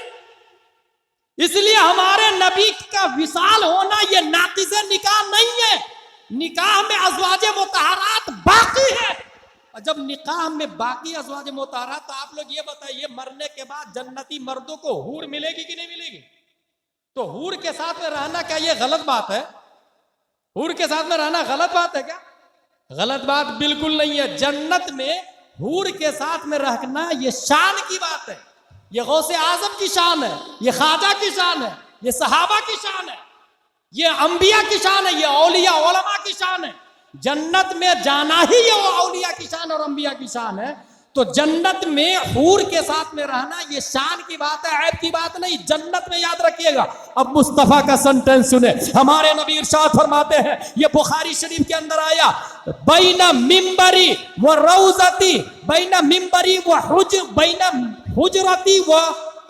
इसलिए हमारे नबी का विसाल होना यह नाक़िज़े निकाह नहीं है। निकाह में अज़वाजे मुतहरात बाकी है, और जब निकाह में बाकी अज़वाजे मुतहरात, तो आप लोग ये बताइए, मरने के बाद जन्नती मर्दों को हूर मिलेगी कि नहीं मिलेगी? तो हूर के साथ में रहना क्या ये गलत बात है? हूर के साथ में रहना गलत बात है क्या? गलत बात बिल्कुल नहीं है। जन्नत में हूर के साथ में रहना ये शान की बात है, ये गौसे आजम की शान है, ये ख्वाजा की शान है, ये सहाबा की शान है, ये अंबिया की शान है, ये औलिया उलमा की शान है। जन्नत में जाना ही ये औलिया की शान और अंबिया की शान है। तो जन्नत में हूर के साथ में रहना ये शान की बात है, ऐब की बात नहीं। जन्नत में याद रखिएगा। अब मुस्तफा का सेंटेंस सुने, हमारे नबी इरशाद फरमाते हैं, ये बुखारी शरीफ के अंदर आया, बैना मिंबरी व रौज़ती, बैना मिंबरी व बैना हुजरती व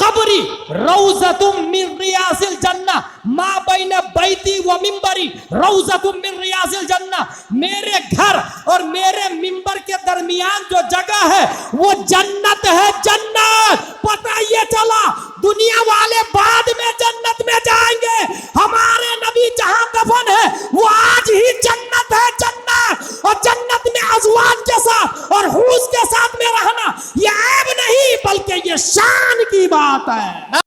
कब्री रौज़तुम मिन रियासिल जन्नह, मा बैना बैती व मिंबरी रौज़तुम मिन रियासिल जन्नह। मेरे घर और मेरे मिंबर के दरमियान जो जगह है वो जन्नत है, जन्नत। पता ये चला, दुनिया वाले बाद में जन्नत में जाएंगे, हमारे नबी जहां दफन है वो आज ही जन्नत है, जन्नत। और जन्नत में अज़वाज के साथ और हूस के साथ में रहना ये ऐब नहीं, बल्कि ये शान की बात है।